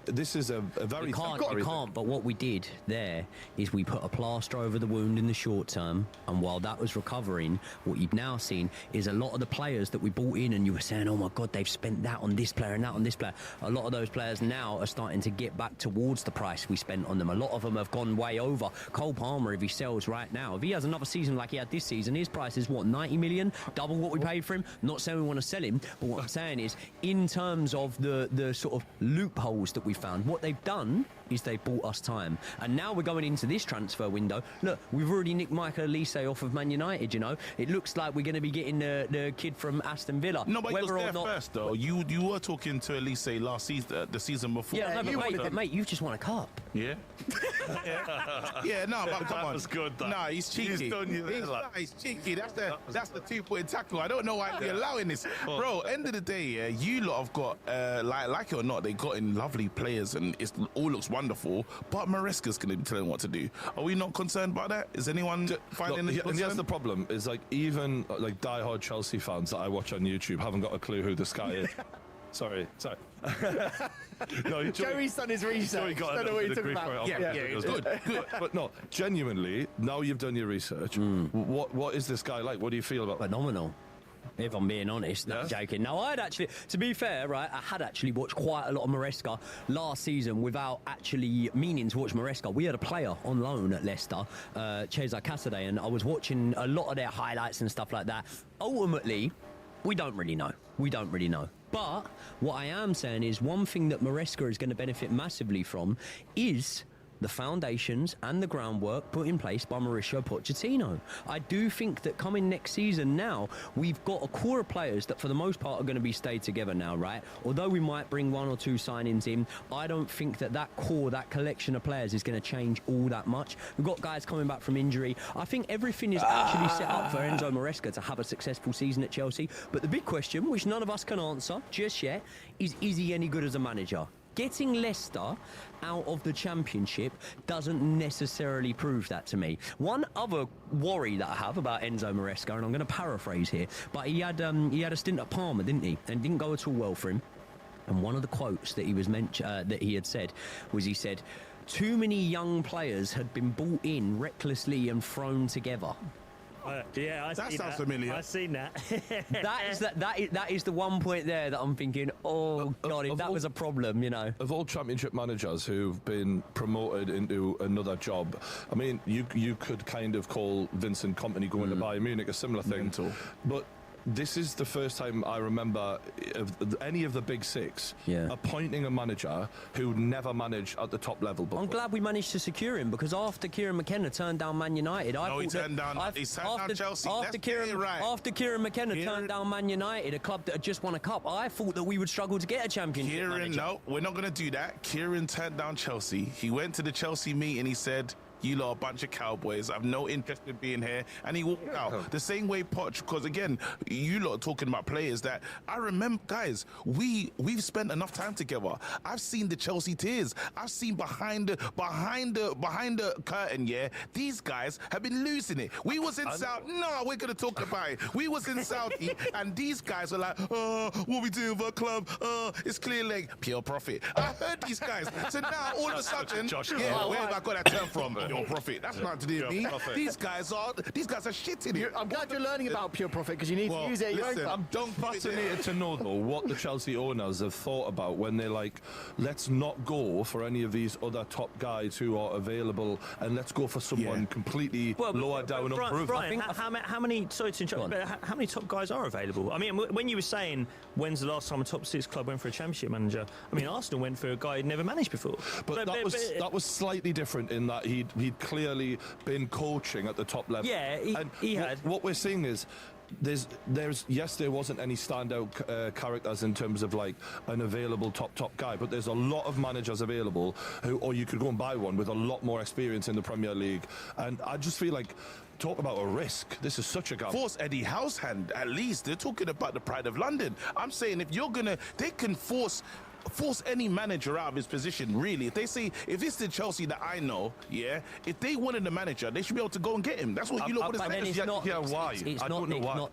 This is a very You can't, temporary you thing. can't, but what we did there is we put a plaster over the wound in the short term, and while that was recovering, what you've now seen is a lot of the players that we bought in, and you were saying, oh my God, they've spent that on this player and that on this player. A lot of those players now are starting to get back towards the price we spent on them. A lot of them have gone way over. Cole Palmer, if he sells right now, if he has another season like he had this season, his price is what, 90 million? Double what we paid for him? Not saying we want to sell him, but what I'm saying is, in terms of the sort of loopholes that we found, what they've done is they bought us time. And now we're going into this transfer window. Look, we've already nicked Michael Elise off of Man United, It looks like we're going to be getting the kid from Aston Villa. No, but he was there first, though. You were talking to Elise last season, the season before. Yeah, no, but mate, you've just won a cup. Yeah. Yeah, no, but come on. was good, that. Nah, he's cheeky. He's done you there, lad. He's cheeky. That's the 2-point tackle. I don't know why you're allowing this. Bro, end of the day, you lot have got, like it or not, they got in lovely players and it all looks wonderful, but Maresca's going to be telling what to do. Are we not concerned by that? Is anyone finding it And concerned? here's the problem, is even diehard Chelsea fans that I watch on YouTube haven't got a clue who this guy is. Sorry. No, Joey's done his research. Don't know what you're talking about. Yeah, it's good. But no, genuinely, now you've done your research, what is this guy like? What do you feel about him? Phenomenal. If I'm being honest, not joking. Now, to be fair, right, I had actually watched quite a lot of Maresca last season without actually meaning to watch Maresca. We had a player on loan at Leicester, Cesar Casadei, and I was watching a lot of their highlights and stuff like that. Ultimately, we don't really know. But what I am saying is one thing that Maresca is going to benefit massively from is the foundations and the groundwork put in place by Mauricio Pochettino. I do think that coming next season now, we've got a core of players that for the most part are going to be stayed together now, right? Although we might bring 1 or 2 signings in, I don't think that core, that collection of players is going to change all that much. We've got guys coming back from injury. I think everything is actually set up for Enzo Maresca to have a successful season at Chelsea. But the big question, which none of us can answer just yet, is he any good as a manager? Getting Leicester out of the Championship doesn't necessarily prove that to me. One other worry that I have about Enzo Maresca, and I'm going to paraphrase here, but he had a stint at Parma, didn't he? And it didn't go at all well for him. And one of the quotes that he had said was, he said, too many young players had been bought in recklessly and thrown together. Yeah, That sounds familiar. I've seen that. that is the one point there that I'm thinking, oh God, if that was a problem, Of all Championship managers who've been promoted into another job, I mean, you could kind of call Vincent Kompany going to Bayern Munich a similar thing. Mental. But this is the first time I remember of any of the big 6 appointing a manager who never managed at the top level before. I'm glad we managed to secure him, because after Kieran McKenna turned down Man United, He turned down Chelsea. After Kieran McKenna turned down Man United, a club that had just won a cup, I thought that we would struggle to get a championship manager. No, we're not going to do that. Kieran turned down Chelsea. He went to the Chelsea meeting. He said, you lot are a bunch of cowboys. I have no interest in being here. And he walked out. The same way Poch, because again, you lot are talking about players that I remember, guys, we've spent enough time together. I've seen the Chelsea tears. I've seen behind the curtain, yeah, these guys have been losing it. We was in South, no, we're going to talk about it. We was in Saudi, and these guys were like, what we do with our club? It's clear leg, pure profit. I heard these guys. So now, all of a sudden, where have I got that term from? Pure profit. That's not to do with me. These guys are shitting it. I'm glad you're learning about pure profit because you need to use it. I'm fascinated to know, though, what the Chelsea owners have thought about when they're like, let's not go for any of these other top guys who are available and let's go for someone completely lower down and improved. Brian, how many, sorry to interrupt, but how many top guys are available? I mean, when you were saying, when's the last time a top six club went for a championship manager? I mean, Arsenal went for a guy who'd never managed before. But that was slightly different in that he'd clearly been coaching at the top level. Yeah, he had. What we're seeing is there wasn't any standout characters in terms of like an available top guy, but there's a lot of managers available or you could go and buy one with a lot more experience in the Premier League, and I just feel like, talk about a risk. This is such a gamble. Force Eddie Househand, at least. They're talking about the pride of London. I'm saying they can force any manager out of his position, really. If they say, if it's the Chelsea that I know, if they wanted a manager, they should be able to go and get him. That's what you lot would have said. Why?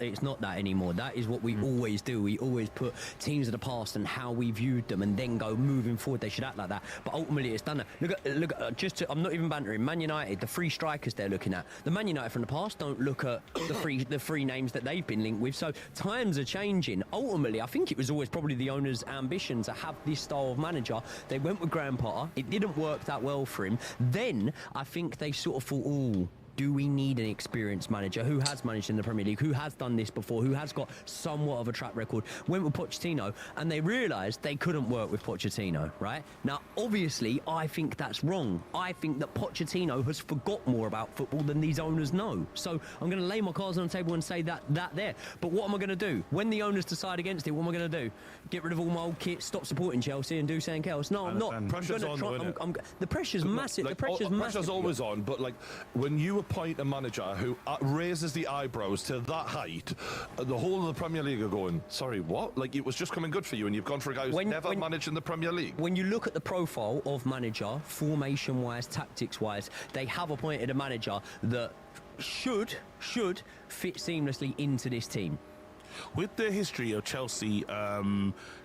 It's not that anymore. That is what we always do. We always put teams of the past and how we viewed them and then go moving forward. They should act like that. But ultimately, it's done. Look at I'm not even bantering. Man United, the three strikers they're looking at. The Man United from the past don't look at the three names that they've been linked with. So times are changing. Ultimately, I think it was always probably the owner's ambition to have this style of manager. They went with Graham Potter. It didn't work that well for him. Then I think they sort of thought, do we need an experienced manager who has managed in the Premier League, who has done this before, who has got somewhat of a track record? Went with Pochettino, and they realised they couldn't work with Pochettino, right? Now, obviously, I think that's wrong. I think that Pochettino has forgot more about football than these owners know. So I'm going to lay my cards on the table and say that there. But what am I going to do? When the owners decide against it, what am I going to do? Get rid of all my old kit, stop supporting Chelsea and do something else? No, I'm not. Pressure's on, the pressure's massive. The pressure's massive. Pressure's always on, but like when you appoint a manager who raises the eyebrows to that height, the whole of the Premier League are going, sorry, what? Like, it was just coming good for you and you've gone for a guy who's never managed in the Premier League. When you look at the profile of manager, formation-wise, tactics-wise, they have appointed a manager that should fit seamlessly into this team. With the history of Chelsea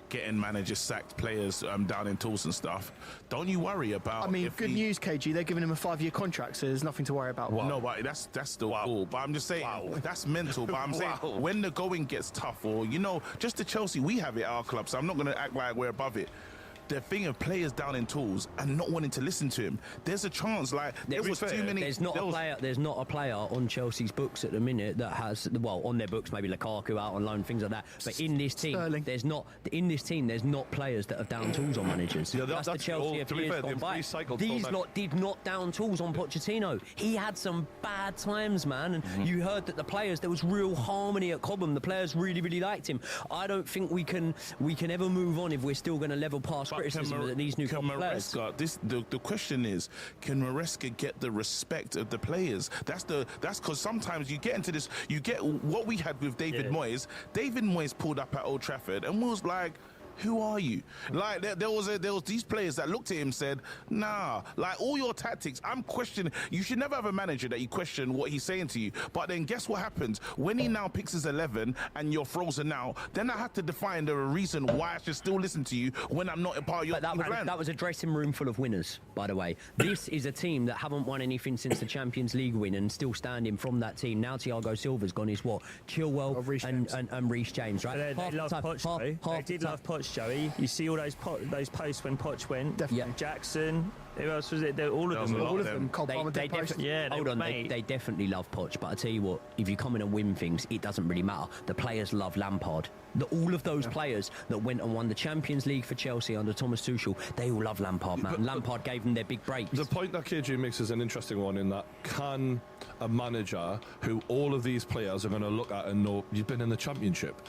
getting managers sacked, players down in tools and stuff, don't you worry about... I mean, good news, KG. They're giving him a 5-year contract, so there's nothing to worry about. No, but that's still cool. But I'm just saying, that's mental. But I'm saying, when the going gets tough, or, just the Chelsea, we have it at our club, so I'm not going to act like we're above it. The thing of players down in tools and not wanting to listen to him, there's a chance. Like there was too many. There's not a player on Chelsea's books at the minute that has, well, on their books maybe Lukaku out on loan, things like that. But in this team, there's not players that have down tools on managers. Yeah, that's the Chelsea of years gone by. These lot did not down tools on Pochettino. He had some bad times, man, and you heard that the players, there was real harmony at Cobham. The players really, really liked him. I don't think we can ever move on if we're still going to level past criticism that these new players. The question is, can Maresca get the respect of the players? That's because sometimes you get into this. You get what we had with David Moyes. David Moyes pulled up at Old Trafford and was like, who are you? Like there was these players that looked at him and said, nah, like all your tactics, I'm questioning. You should never have a manager that you question what he's saying to you. But then guess what happens? When he now picks his 11 and you're frozen out, then I have to define the reason why I should still listen to you when I'm not a part of your plan. That was a dressing room full of winners, by the way. This is a team that haven't won anything since the Champions League win and still standing from that team. Now Thiago Silva's gone, is what? Chilwell and Reece James, right? They love Poch, though. They did love Poch, Joey. You see all those posts when Poch went. Definitely. Jackson. Who else was it? All of them. All of them. They definitely love Poch. But I tell you what, if you come in and win things, it doesn't really matter. The players love Lampard. All of those players that went and won the Champions League for Chelsea under Thomas Tuchel, they all love Lampard, man. Lampard gave them their big breaks. The point that KG makes is an interesting one in that, can a manager who all of these players are going to look at and know, you've been in the Championship,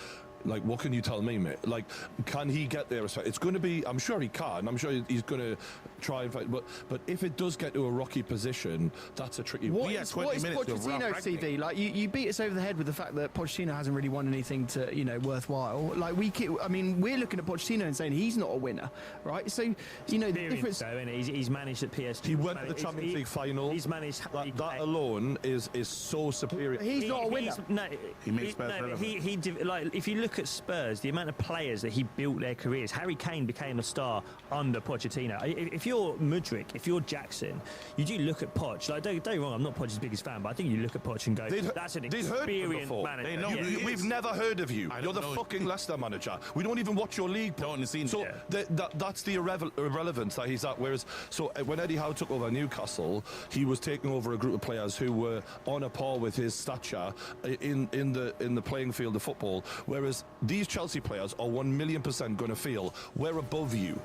Like, what can you tell me, mate? Like, can he get their respect? It's going to be, I'm sure he can. I'm sure he's going to try and fight. But if it does get to a rocky position, that's a tricky one. What is Pochettino's CV? Like, you beat us over the head with the fact that Pochettino hasn't really won anything to, worthwhile. Like, we're looking at Pochettino and saying he's not a winner, right? So, the difference. Though, and he's managed at PSG. He went to the Champions League final. He's managed. That alone is so superior. He's not a winner. He makes Spurs relevant. If you look at Spurs, the amount of players that he built their careers, Harry Kane became a star under Pochettino. If you're Mudryk, if you're Jackson, you do look at Poch. Like, don't get me wrong, I'm not Poch's biggest fan, but I think you look at Poch and go, that's an experienced manager. They know who he is. We've never heard of you. You're the fucking Leicester manager. We don't even watch your league. So that's the irrelevance that he's at. Whereas, when Eddie Howe took over Newcastle, he was taking over a group of players who were on a par with his stature in the playing field of football. Whereas these Chelsea players are 1,000,000% going to feel we're above you.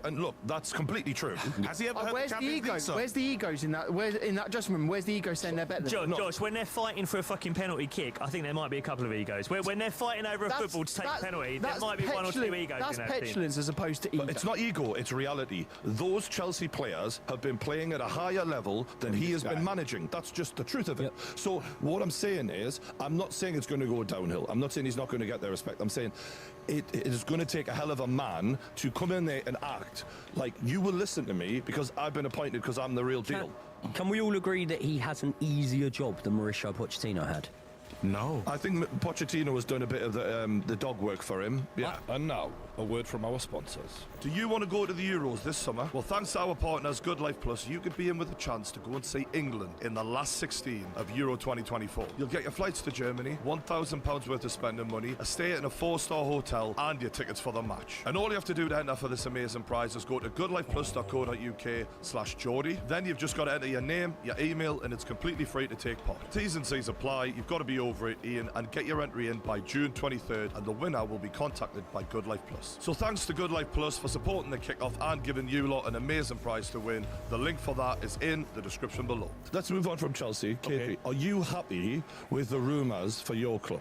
And look, that's completely true. Has he ever heard where's the egos? Where's the egos in that dressing room? Where's the ego saying they're better? Josh, when they're fighting for a fucking penalty kick, I think there might be a couple of egos. When they're fighting over a football to take a penalty, there might be one or two egos. That's in that petulance team. as opposed to ego. But it's not ego, it's reality. Those Chelsea players have been playing at a higher level than he has been managing. That's just the truth of it. So what I'm saying is, I'm not saying it's going to go downhill. I'm not saying he's not going to get their respect. I'm saying it is going to take a hell of a man to come in there and act like you will listen to me because I've been appointed because I'm the real deal. Can we all agree that he has an easier job than Mauricio Pochettino had? No. I think Pochettino has done a bit of the dog work for him. Yeah. And now, a word from our sponsors. Do you want to go to the Euros this summer? Well, thanks to our partners, Good Life Plus, you could be in with a chance to go and see England in the last 16 of Euro 2024. You'll get your flights to Germany, £1,000 worth of spending money, a stay in a 4-star hotel, and your tickets for the match. And all you have to do to enter for this amazing prize is go to goodlifeplus.co.uk/Geordie. Then you've just got to enter your name, your email, and it's completely free to take part. T's and C's apply. You've got to be over it, Ian, and get your entry in by June 23rd, and the winner will be contacted by Good Life Plus. So thanks to Good Life Plus for supporting the kickoff and giving you lot an amazing prize to win. The link for that is in the description below. Let's move on from Chelsea. Katie, are you happy with the rumours for your club?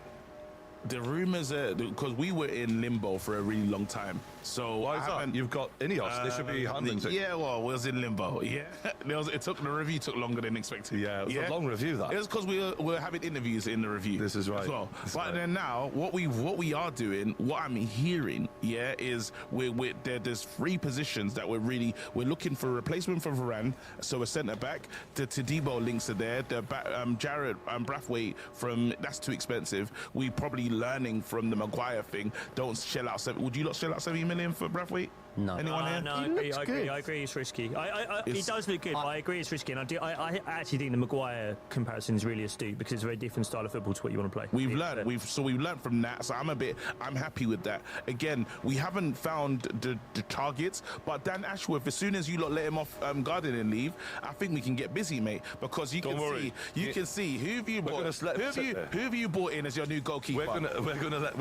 The rumours are because we were in limbo for a really long time. So why is that? You've got Ineos. They should be handling it. Yeah, well, we was in limbo. Yeah, the review took longer than expected. Yeah, it was a long review. That it was because we were having interviews in the review. This is right. As well. But then now, what we are doing, what I'm hearing, is there's 3 positions that we're looking for a replacement for Varane, so a centre back. The Todibo links are there. The Jared Brathwaite that's too expensive. We probably learning from the Maguire thing. Don't shell out 7. Would you not shell out 70 million for Brathwaite? No. Anyone here? No, I agree. It's risky. He does look good, but I agree it's risky. And I actually think the Maguire comparison is really astute because it's a very different style of football to what you want to play. We've learned from that. So I'm happy with that. Again, we haven't found the targets, but Dan Ashworth, as soon as you let him off gardening leave, I think we can get busy, mate. Because you can see who have you brought in as your new goalkeeper. We're gonna let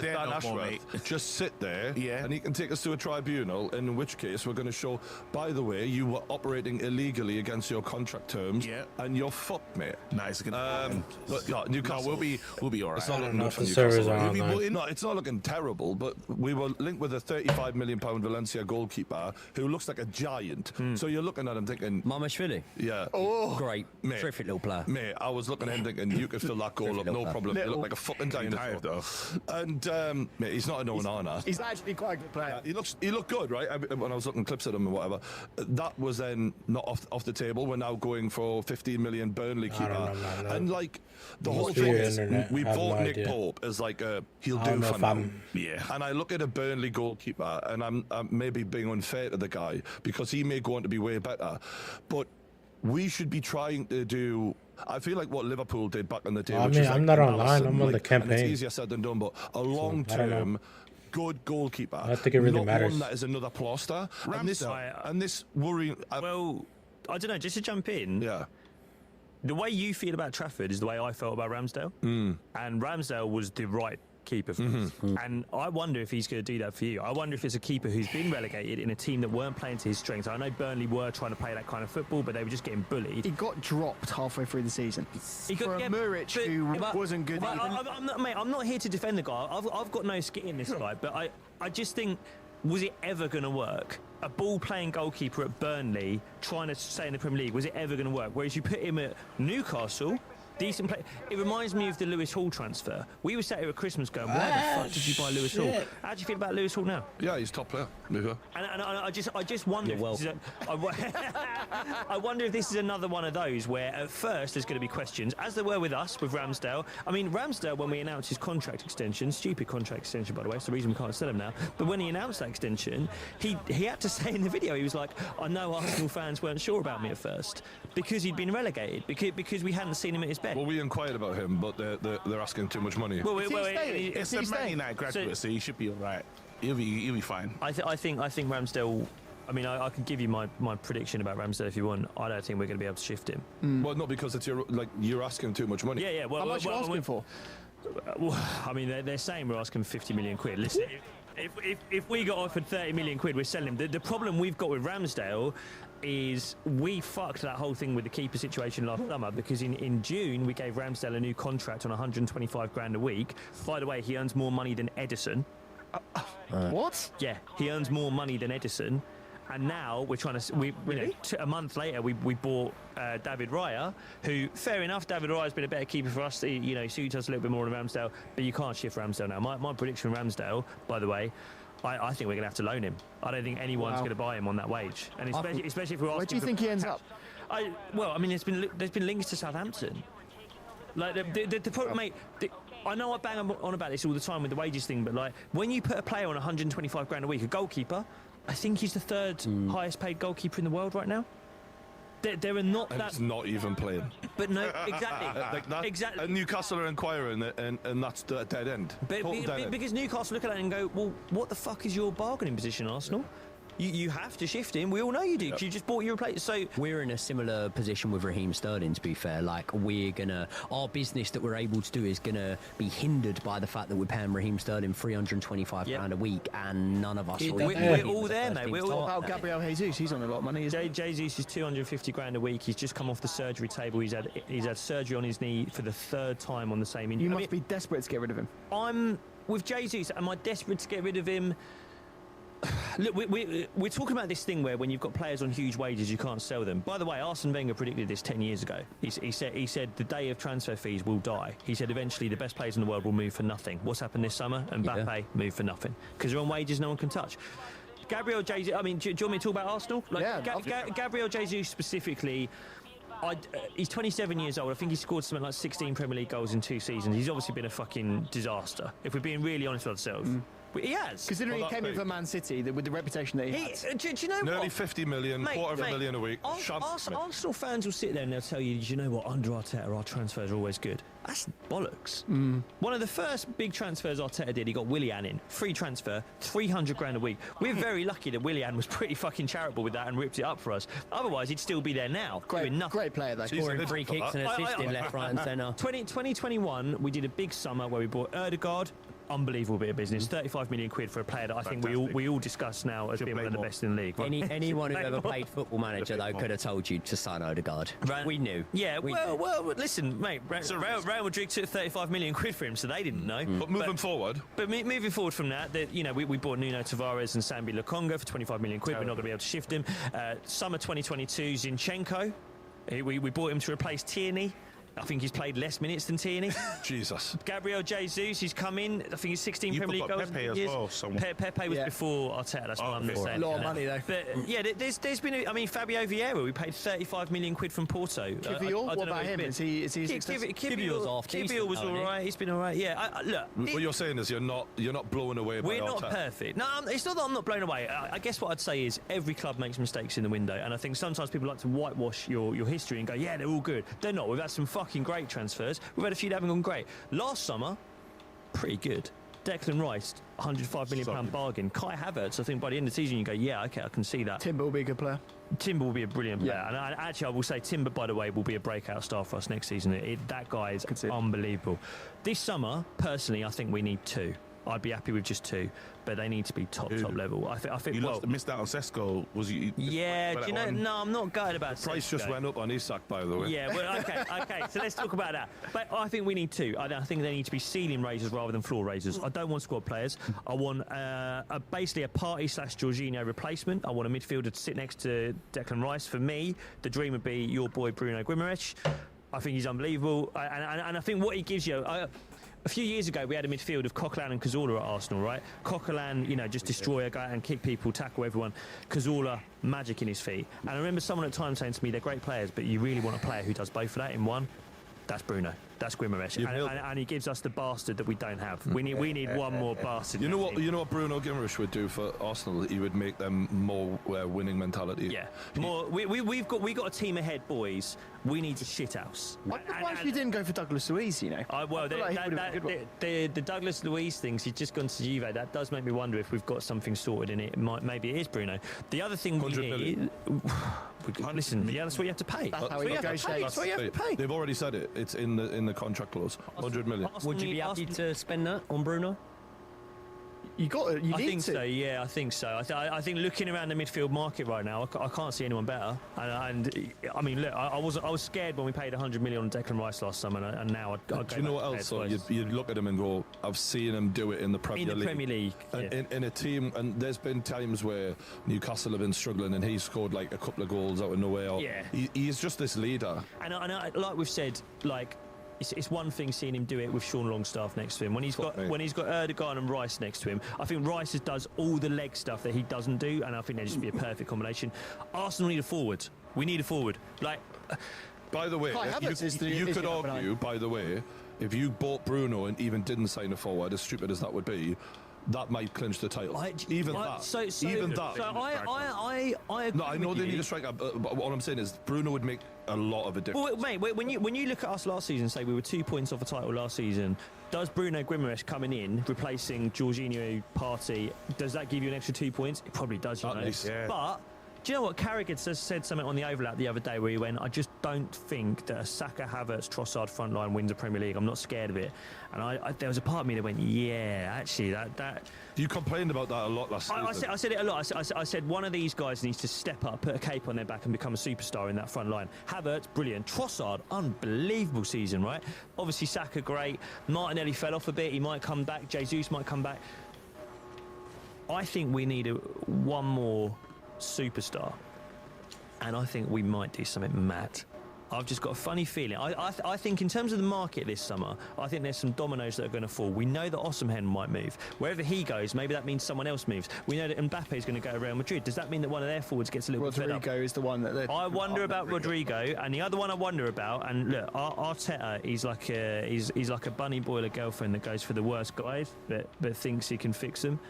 Dan Ashworth just sit there, and he can take us to a tribunal, in which case we're going to show, by the way, you were operating illegally against your contract terms, and you're fucked, mate. Nice. But Newcastle, we'll be all right. It's not looking good for Newcastle. No, it's not looking terrible, but we were linked with a £35 million Valencia goalkeeper who looks like a giant. So you're looking at him thinking, Mamashvili. Yeah. Oh, great. Mate, terrific little player. Mate, I was looking at him thinking, you could fill that goal up, no problem. You look like a fucking dinosaur. And, mate, he's not a no-nana. He's actually quite a good player. He looked good, right? When I was looking clips at him and whatever, that was then not off the table. We're now going for 15 million Burnley keeper, and like the whole thing is, we bought Nick Pope as like he'll do for now. Yeah. And I look at a Burnley goalkeeper, and I'm maybe being unfair to the guy because he may go on to be way better, but we should be trying to do. I feel like what Liverpool did back in the day. I'm not online. I'm on the campaign. It's easier said than done, but a long-term. Good goalkeeper. I think it really matters. One that is another plaster. And this worrying. Well, I don't know. Just to jump in. Yeah. The way you feel about Trafford is the way I felt about Ramsdale. And Ramsdale was the right keeper for us. And I wonder if he's going to do that for you. I wonder if it's a keeper who's been relegated in a team that weren't playing to his strengths. I know Burnley were trying to play that kind of football, but they were just getting bullied. He got dropped halfway through the season. For a Muric who wasn't good. I'm not here to defend the guy. I've got no skin in this guy, but I just think, was it ever going to work? A ball-playing goalkeeper at Burnley trying to stay in the Premier League, was it ever going to work? Whereas you put him at Newcastle, decent play. It reminds me of the Lewis Hall transfer. We were sat here at Christmas going, why the fuck did you buy Lewis Hall? How do you feel about Lewis Hall now? Yeah, he's top player. And I just wonder. I wonder if this is another one of those where at first there's going to be questions, as there were with us with Ramsdale. I mean, Ramsdale, when we announced his contract extension, stupid contract extension by the way, it's the reason we can't sell him now. But when he announced that extension, he had to say in the video, he was like, I know Arsenal fans weren't sure about me at first because he'd been relegated, because we hadn't seen him at his best. Well, we inquired about him, but they're asking too much money. It's a Man United graduate, so he should be all right. He'll be fine. I think Ramsdale. I mean, I can give you my prediction about Ramsdale if you want. I don't think we're going to be able to shift him. Well, not because you're asking too much money. Yeah. Well, how much are you asking for? Well, I mean, they're saying we're asking 50 million quid. Listen, if we got offered 30 million quid, we're selling him. The problem we've got with Ramsdale is we fucked that whole thing with the keeper situation last summer, because in June we gave Ramsdale a new contract on 125 grand a week. By the way, he earns more money than Edison. What? Yeah, he earns more money than Edison. And now we're trying to. A month later, we bought David Raya, who, fair enough, David Raya's been a better keeper for us. He suits us a little bit more than Ramsdale, but you can't shift Ramsdale now. My prediction, Ramsdale, by the way, I think we're going to have to loan him. I don't think anyone's going to buy him on that wage, and especially if we're asking. Where do you think he ends up? I mean, there's been links to Southampton. Like the problem, mate. I know I bang on about this all the time with the wages thing, but like when you put a player on 125 grand a week, a goalkeeper, I think he's the third highest paid goalkeeper in the world right now. There are not and that. He's not even playing. But no, exactly. Exactly. And Newcastle are inquiring, and that's the dead end. Because Newcastle look at that and go, well, what the fuck is your bargaining position, Arsenal? You have to shift him. We all know you do, because you just bought your replacement. So we're in a similar position with Raheem Sterling, to be fair. Like, our business that we're able to do is gonna be hindered by the fact that we're paying Raheem Sterling 325 pound a week, and none of us. We're all there, mate. We're all about Gabriel Jesus. He's on a lot of money. Jesus is 250 grand a week. He's just come off the surgery table. He's had surgery on his knee for the third time on the same injury. You must be desperate to get rid of him. I'm with Jesus. Am I desperate to get rid of him? Look, we're talking about this thing where when you've got players on huge wages, you can't sell them. By the way, Arsene Wenger predicted this 10 years ago. He said the day of transfer fees will die. He said eventually the best players in the world will move for nothing. What's happened this summer? Mbappe moved for nothing because they're on wages no one can touch. Gabriel Jesus. I mean, do you want me to talk about Arsenal? Gabriel Jesus specifically. He's 27 years old. I think he scored something like 16 Premier League goals in 2 seasons. He's obviously been a fucking disaster, if we're being really honest with ourselves. He has. Considering he came in for Man City with the reputation that he had. Do you know Nearly what? 50 million, quarter of a million a week. Arsenal fans will sit there and they'll tell you, do you know what, under Arteta, our transfers are always good. That's bollocks. One of the first big transfers Arteta did, he got Willian in. Free transfer, 300 grand a week. We're very lucky that Willian was pretty fucking charitable with that and ripped it up for us. Otherwise, he'd still be there now, doing nothing. Great player, though. Scoring free kicks and assisting left, right and centre. 2021, we did a big summer where we bought Ødegaard. Unbelievable bit of business. 35 million quid for a player that I think we all discuss now as being one of the best in the league. Anyone who ever played Football Manager though could have told you to sign Ødegaard. We knew. Yeah. Well, listen, mate. Real Madrid took 35 million quid for him, so they didn't know. But moving forward from that, we bought Nuno Tavares and Sambi Lokonga for 25 million quid. We're not going to be able to shift him. Summer 2022, Zinchenko. We bought him to replace Tierney. I think he's played less minutes than Tierney. Jesus. Gabriel Jesus, he's come in. I think he's 16 Premier League goals. Pepe as well. Pepe was before Arteta. That's what I'm saying. A lot of money though. But yeah, there's been. I mean, Fabio Vieira, we paid 35 million quid from Porto. Kivior, what about him? Is he Kivior's off. Kivior was all right. He's been all right. Yeah. Look. What you're saying is you're not blown away by We're Arteta. not perfect. No, it's not that I'm not blown away. I guess what I'd say is every club makes mistakes in the window, and I think sometimes people like to whitewash your history and go, yeah, they're all good. They're not. We've had some fucking great transfers. We've had a few that haven't gone great. Last summer, pretty good. Declan Rice, £105 million bargain. Kai Havertz, I think by the end of the season you go, yeah, okay, I can see that. Timber will be a good player. Timber will be a brilliant player. And actually, I will say Timber, by the way, will be a breakout star for us next season. That guy is unbelievable. This summer, personally, I think we need 2. I'd be happy with just 2, but they need to be top level. I think. You missed out on Sesko. Was you? Yeah, do you know? No, I'm not gutted about Sesko. Price just went up on Isak, by the way. Yeah, well, okay. So let's talk about that. But I think we need 2. I think they need to be ceiling raisers rather than floor raisers. I don't want squad players. I want basically a Partey/Jorginho replacement. I want a midfielder to sit next to Declan Rice. For me, the dream would be your boy Bruno Guimaraes. I think he's unbelievable, and I think what he gives you. A few years ago, we had a midfield of Coquelin and Cazorla at Arsenal, right? Coquelin, just destroyer, go out and kick people, tackle everyone. Cazorla, magic in his feet. And I remember someone at the time saying to me, they're great players, but you really want a player who does both of that in one. That's Bruno. That's Guimaraes. And he gives us the bastard that we don't have. We need one more bastard. You know what Bruno Guimaraes would do for Arsenal? He would make them more winning mentality. Yeah. More. We got a team ahead, boys. We need a shithouse. I'm surprised you didn't go for Douglas Luiz, the Douglas Luiz things, he's just gone to Juve. That does make me wonder if we've got something sorted in it. Maybe it is Bruno. The other thing we need... Listen, that's what you have to pay. That's how we negotiate. That's what you have to pay. They've already said it. It's in the contract clause. 100 million. Would you be happy to spend that on Bruno? You got it. I think so. Yeah, I think so. I think looking around the midfield market right now, I can't see anyone better. And I mean, look, I was scared when we paid 100 million on Declan Rice last summer, and now I'd go. Do you know what else? So you'd look at him and go, I've seen him do it in the Premier League. In a team, and there's been times where Newcastle have been struggling, and he's scored like a couple of goals out of nowhere. Yeah. He's just this leader. And like we've said, like. It's one thing seeing him do it with Sean Longstaff next to him. When he's got Erdogan and Rice next to him, I think Rice does all the leg stuff that he doesn't do, and I think they'd just be a perfect combination. Arsenal need a forward. We need a forward. By the way, you could argue, by the way, if you bought Bruno and even didn't sign a forward, as stupid as that would be, that might clinch the title. I agree. No, I know they need a striker, but what I'm saying is Bruno would make a lot of a difference. Well, mate, when you look at us last season, say we were 2 points off a title last season, does Bruno Guimaraes coming in, replacing Jorginho, Partey, does that give you an extra 2 points? It probably does, At least. Yeah. But do you know what? Carragher said something on the overlap the other day where he went, I just don't think that a Saka, Havertz, Trossard front line wins a Premier League. I'm not scared of it. And there was a part of me that went, yeah, actually, that... You complained about that a lot last season. I said it a lot. I said one of these guys needs to step up, put a cape on their back and become a superstar in that front line. Havertz, brilliant. Trossard, unbelievable season, right? Obviously, Saka, great. Martinelli fell off a bit. He might come back. Jesus might come back. I think we need one more superstar, and I think we might do something mad. I've just got a funny feeling. I think in terms of the market this summer, I think there's some dominoes that are going to fall. We know that Osimhen might move. Wherever he goes, maybe that means someone else moves. We know that Mbappe is going to go to Real Madrid. Does that mean that one of their forwards gets a little bit fed up? Rodrigo is the one that... I wonder about Rodrigo, and the other one I wonder about, and look, Arteta, he's like a bunny boiler girlfriend that goes for the worst guys, but thinks he can fix them.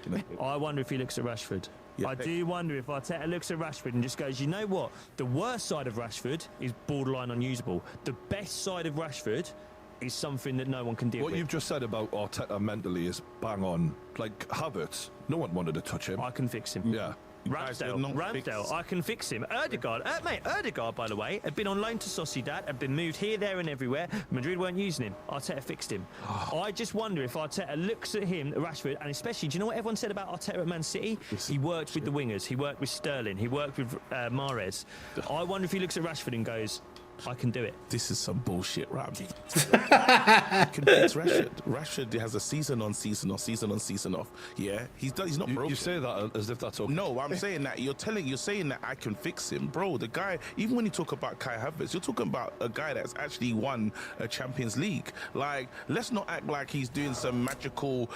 I wonder if he looks at Rashford. Yeah, I do wonder if Arteta looks at Rashford and just goes, you know what? The worst side of Rashford is borderline unusable. The best side of Rashford is something that no one can deal with. What you've just said about Arteta mentally is bang on. Like Havertz, no one wanted to touch him. I can fix him. Yeah. Ramsdale, I can fix him. Erdegaard, by the way, had been on loan to Sociedad, had been moved here, there and everywhere. Madrid weren't using him. Arteta fixed him. I just wonder if Arteta looks at him, Rashford, and especially, do you know what everyone said about Arteta at Man City? He worked with the wingers. He worked with Sterling. He worked with Mahrez. I wonder if he looks at Rashford and goes, I can do it. This is some bullshit, Ramsey. Can fix Rashford. Rashford has a season on, season off. Yeah, he's not broken. You say that as if that's okay. No, I'm saying that you're saying that I can fix him, bro. The guy, even when you talk about Kai Havertz, you're talking about a guy that's actually won a Champions League. Like, let's not act like he's doing some magical.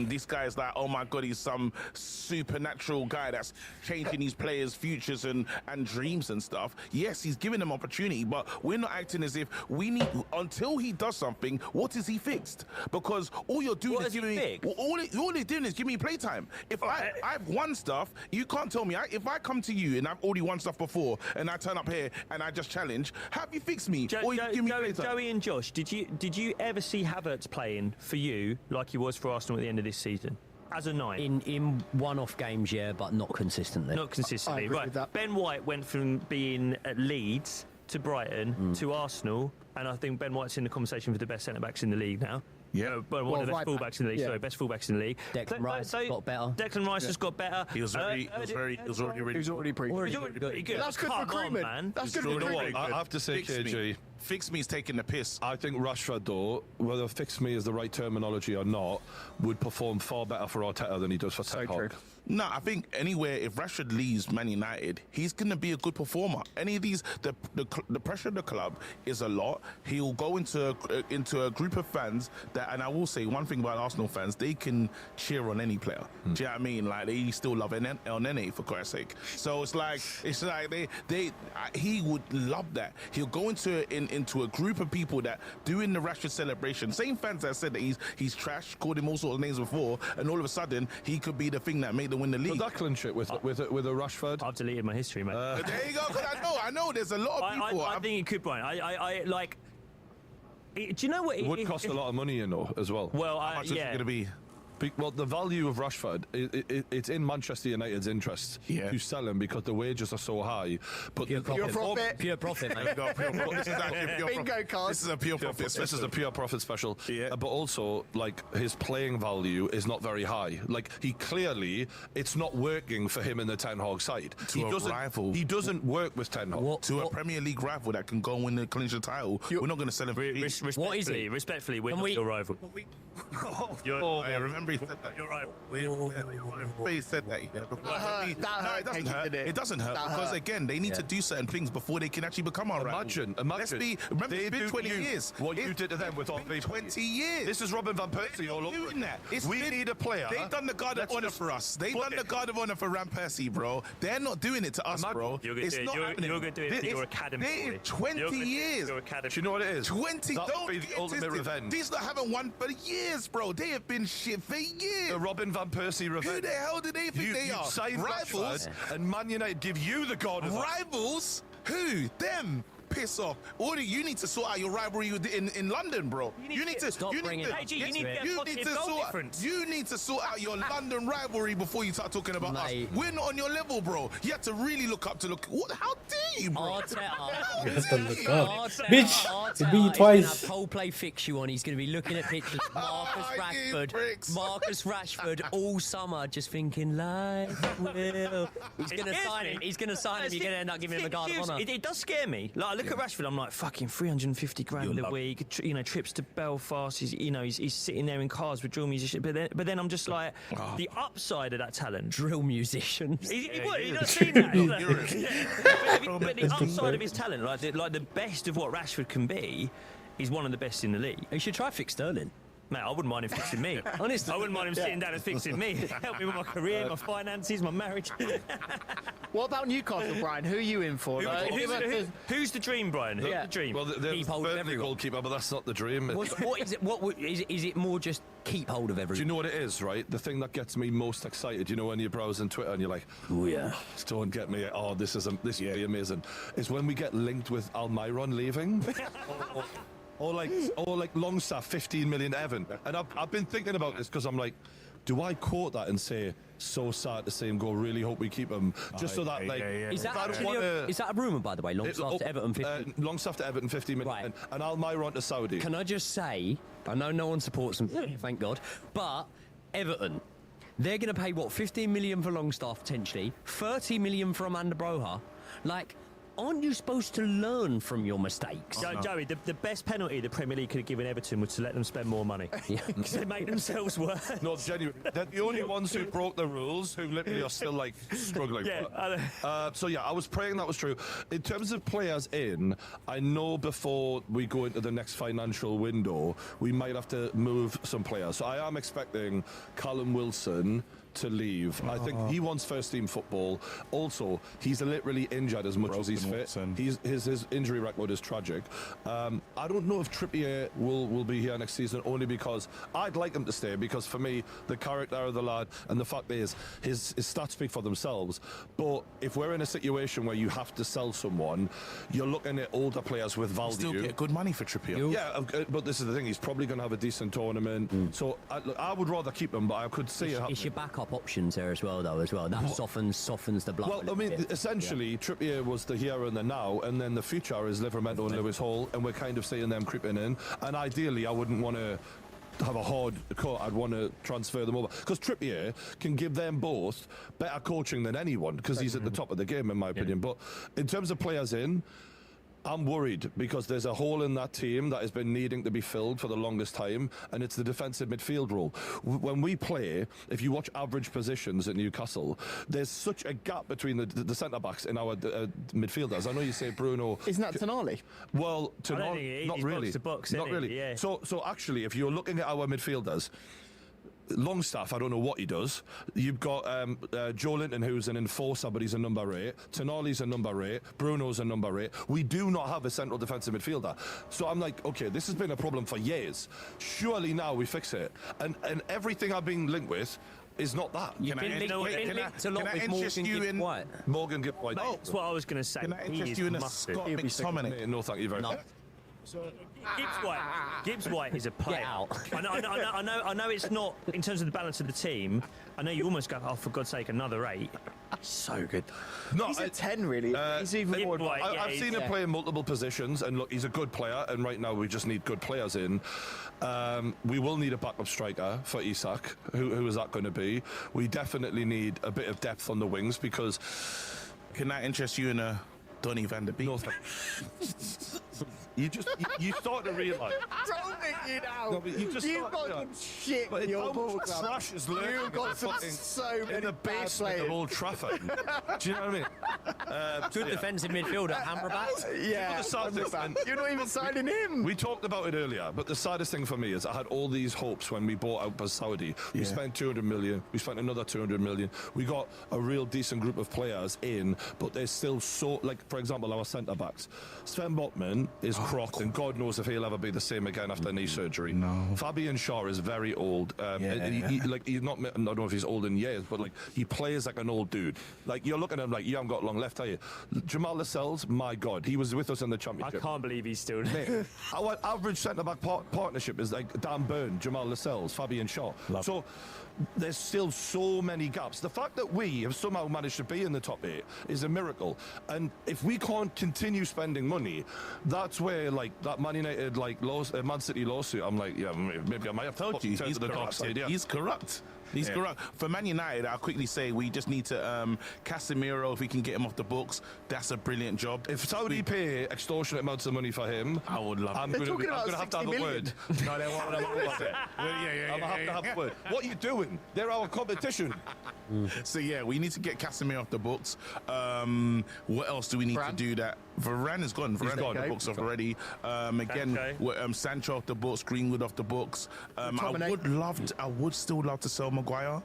This guy's like, oh my god, he's some supernatural guy that's changing these players' futures and dreams and stuff. Yes, he's giving them opportunity. but we're not acting as if we need, until he does something, what is he fixed? Because all you're doing What is has he giving me, fixed? all he's doing is give me playtime. If I've won stuff, you can't tell me, if I come to you and I've already won stuff before and I turn up here and I just challenge, have you fixed me? Or you give me playtime? Joey and Josh, did you ever see Havertz playing for you like he was for Arsenal at the end of this season? As a 9? In one-off games, yeah, but not consistently. Not consistently. I agree Right. with that. Ben White went from being at Leeds to Brighton to Arsenal, and I think Ben White's in the conversation for the best centre-backs in the league now. Yeah. But one of the best right back. fullbacks in the league. Yeah. Sorry, best fullbacks in the league. Declan Rice got better. Declan Rice has got better. He was already really He was already pretty good. He's already pretty good. That's good Come on, recruitment. man. That's good You know recruitment. what? I have to say, Fix me. KG, Fix me's taking the piss. I think Rashford, though, whether fix me is the right terminology or not, would perform far better for Arteta than he does for Ten true. Hag. No, I think anywhere, if Rashford leaves Man United, he's going to be a good performer. Any of these, the pressure of the club is a lot. He'll go into a group of fans that, and I will say one thing about Arsenal fans, they can cheer on any player. Do you know what I mean? Like, they still love El Nene, for Christ's sake. So it's like he would love that. He'll go into a group of people that doing the Rashford celebration. Same fans that said that he's trash, called him all sorts of names before, and all of a sudden he could be the thing that made them win the league. But that clinch it with a Rashford. I've deleted my history, mate. There you go. Because I know. There's a lot of people. I think it could, Brian. I like. Do you know what? It would cost a lot of money, you know, as well. Well, How much is it yeah. going to be? Well, the value of Rashford, it's in Manchester United's interest to sell him because the wages are so high. But Pure profit. Pure profit. Pure profit, mate. This is actually a pure Bingo profit. card. This is a pure profit. This is a pure profit special. Yeah. But also, like, his playing value is not very high. Like, he clearly, it's not working for him in the Ten Hag side. To a rival. He doesn't work with Ten Hag. To a Premier League rival that can go and win the clinch the title, we're not going to sell him. What is it? Respectfully, we're Can not we- your rival. I remember he said that. You're right. He said that. Yeah. That hurt, It doesn't Katie, hurt. didn't it? It doesn't hurt That because hurt. again, they need to do certain things before they can actually become our rival. Imagine. Let's be. Remember, They it's been do 20 you years. what you did to them with It's been 20 years. This is Robin Van Persie all over. Doing that. We need a player. They've done the guard of Let's honor just for us. They've put done the it. guard of honor for Van Persie, bro. They're not doing it to us, Imagine- bro. You're gonna It's do it. not happening. You're going to do it for your academy. They boy. 20 You're gonna do it for years. your academy. Do you know what it is? 20. That Don't would be the get ultimate twisted. revenge. These lot haven't won for years, bro. They have been shit for years. The Robin Van Persie revenge. Who the hell do they think they you are? signed Rivals? Rashford and Man United give you the God of Rivals? Who? Them? Piss off. Or you need to sort out your rivalry in London, bro. You need to Stop bringing it up. you need to get a positive goal difference. You need to sort out your London rivalry before you start talking about Mate. us. We're not on your level, bro. You have to really look up to look. What? How dare you, bro? Arteta. You have to look up. Arteta, Bitch, Arteta it beat you is twice. gonna have whole play fix you on. He's going to be looking at pictures of Marcus You Rashford. pricks. Marcus Rashford all summer just thinking, life will. He's going to sign him. He's going to sign him. You're going to end up giving him a guard of honour. It does scare me. Like, I look at Rashford, I'm like, fucking 350 grand a week. Trips to Belfast. He's sitting there in cars with drill musicians. But then I'm just like, the upside of that talent. Drill musician. He does seen that. But the upside of his talent, like the best of what Rashford can be, he's one of the best in the league. He should try fix Sterling. Mate, I wouldn't mind him fixing me. Honestly. I wouldn't mind him sitting down and fixing me. Help me with my career, my finances, my marriage. What about Newcastle, Brian? Who are you in for? though? Who's the dream, Brian? Who's Yeah. the dream? Well, they're Keep hold of Burnley everyone. goalkeeper, but that's not the dream. What is it? Is it more just keep hold of Do you everyone? know what it is, right? The thing that gets me most excited, you know, when you're browsing Twitter and you're like, Oh, yeah. just don't get me. Oh, this will be amazing. Is when we get linked with Almiron leaving, or like Longstaff, 15 million Evan. And I've been thinking about this because I'm like, do I quote that and say, so sad to see him go, really hope we keep him, just so that like Is that I don't actually wanna- is that a rumour, by the way? Longstaff to Everton 50. Longstaff to Everton, 50 million, Right. and Almiron to Saudi. Can I just say, I know no one supports them, thank God, but Everton, they're going to pay, what, 15 million for Longstaff potentially, 30 million for Amanda Broha. Like, aren't you supposed to learn from your mistakes? Joey, the best penalty the Premier League could have given Everton was to let them spend more money. Because they make themselves worse. No, genuine. They're the only ones who broke the rules who literally are still like struggling. Yeah, So yeah, I was praying that was true. In terms of players in, I know before we go into the next financial window, we might have to move some players. So I am expecting Callum Wilson to leave. I think he wants first team football. Also, he's literally injured as much as he's fit. Watson. His injury record is tragic. I don't know if Trippier will be here next season, only because I'd like him to stay, because for me, the character of the lad and the fact is his stats speak for themselves. But if we're in a situation where you have to sell someone, you're looking at older players with value. Still get good money for Trippier. Yeah, but this is the thing. He's probably going to have a decent tournament. So I would rather keep him, but I could see it happening. It's your backup options there as well, though. That softens the blow. Well, I mean, essentially, Trippier was the here and the now, and then the future is Livramento and Lewis Hall, and we're kind of seeing them creeping in. And ideally, I wouldn't want to have a hard cut. I'd want to transfer them over, because Trippier can give them both better coaching than anyone, because he's at the top of the game, in my opinion. But in terms of players in, I'm worried, because there's a hole in that team that has been needing to be filled for the longest time, and it's the defensive midfield role. When we play, if you watch average positions at Newcastle, there's such a gap between the centre-backs in our midfielders. I know you say Bruno. Isn't that Tonali? Well, Tonali, not really. Box to box, Not really. Yeah. So actually, if you're looking at our midfielders, Longstaff, I don't know what he does. You've got Joe Linton, who's an enforcer, but he's a number 8. Tonali's a number 8. Bruno's a number 8. We do not have a central defensive midfielder. So I'm like, okay, this has been a problem for years. Surely now we fix it. And everything I've been linked with is not that. You've been linked a lot with Morgan Gibbs-White. Morgan Gibbs-White. Oh, that's what I was going to say. Can I interest you in a Scott McTominay? No, thank you very much. Gibbs White is a player. Get out. I know it's not in terms of the balance of the team. I know you almost go, oh, for God's sake, another 8. So good. No, He's a 10, really. He's even Gibbs more. White, I've seen him play in multiple positions, and look, he's a good player, and right now we just need good players in. We will need a backup striker for Isak. Who is that going to be? We definitely need a bit of depth on the wings, because... Can that interest you in a Donny van der Beek? No, you start to realise. Don't make it out. No, but you just You've start- got some shit But in your how ball much club. trash is lurking You've got some fucking- so in many the bad basement of players. Old Trafford? Do you know what I mean? Good defensive midfielder, Amrabat. Yeah, the saddest thing- you're not even signing him. We talked about it earlier, but the saddest thing for me is I had all these hopes when we bought out Saudi. We spent 200 million. We spent another 200 million. We got a real decent group of players in, but they're still so, like, for example, our centre-backs. Sven Botman is crocked, and God knows if he'll ever be the same again after knee surgery. No. Fabian Shaw is very old. He's not, I don't know if he's old in years, but like he plays like an old dude. Like you're looking at him like you haven't got long left, are you? Jamal Lascelles, my God, he was with us in the I championship. can't believe he's still there. Our average centre-back partnership is like Dan Burn, Jamal Lascelles, Fabian Shaw. So there's still so many gaps. The fact that we have somehow managed to be in the top 8 is a miracle. And if we can't continue spending money, that's where like that Man United Man City lawsuit. I'm like, yeah, maybe I might have Told you, turn he's to the dark corrupt. side. Yeah. He's corrupt. He's corrupt. For Man United, I'll quickly say we just need to Casemiro, if we can get him off the books, that's a brilliant job. If Saudi pay extortionate amounts of money for him, I would love I'm it. going talking about to have to have 60 a word. No, they won't. I'm going to have to have a word. What are you doing? They're our competition. So yeah, we need to get Casemiro off the books. What else do we need to do? That Varane is gone. Varane off the books already. Sancho off the books. Greenwood off the books. I would still love to sell Maguire.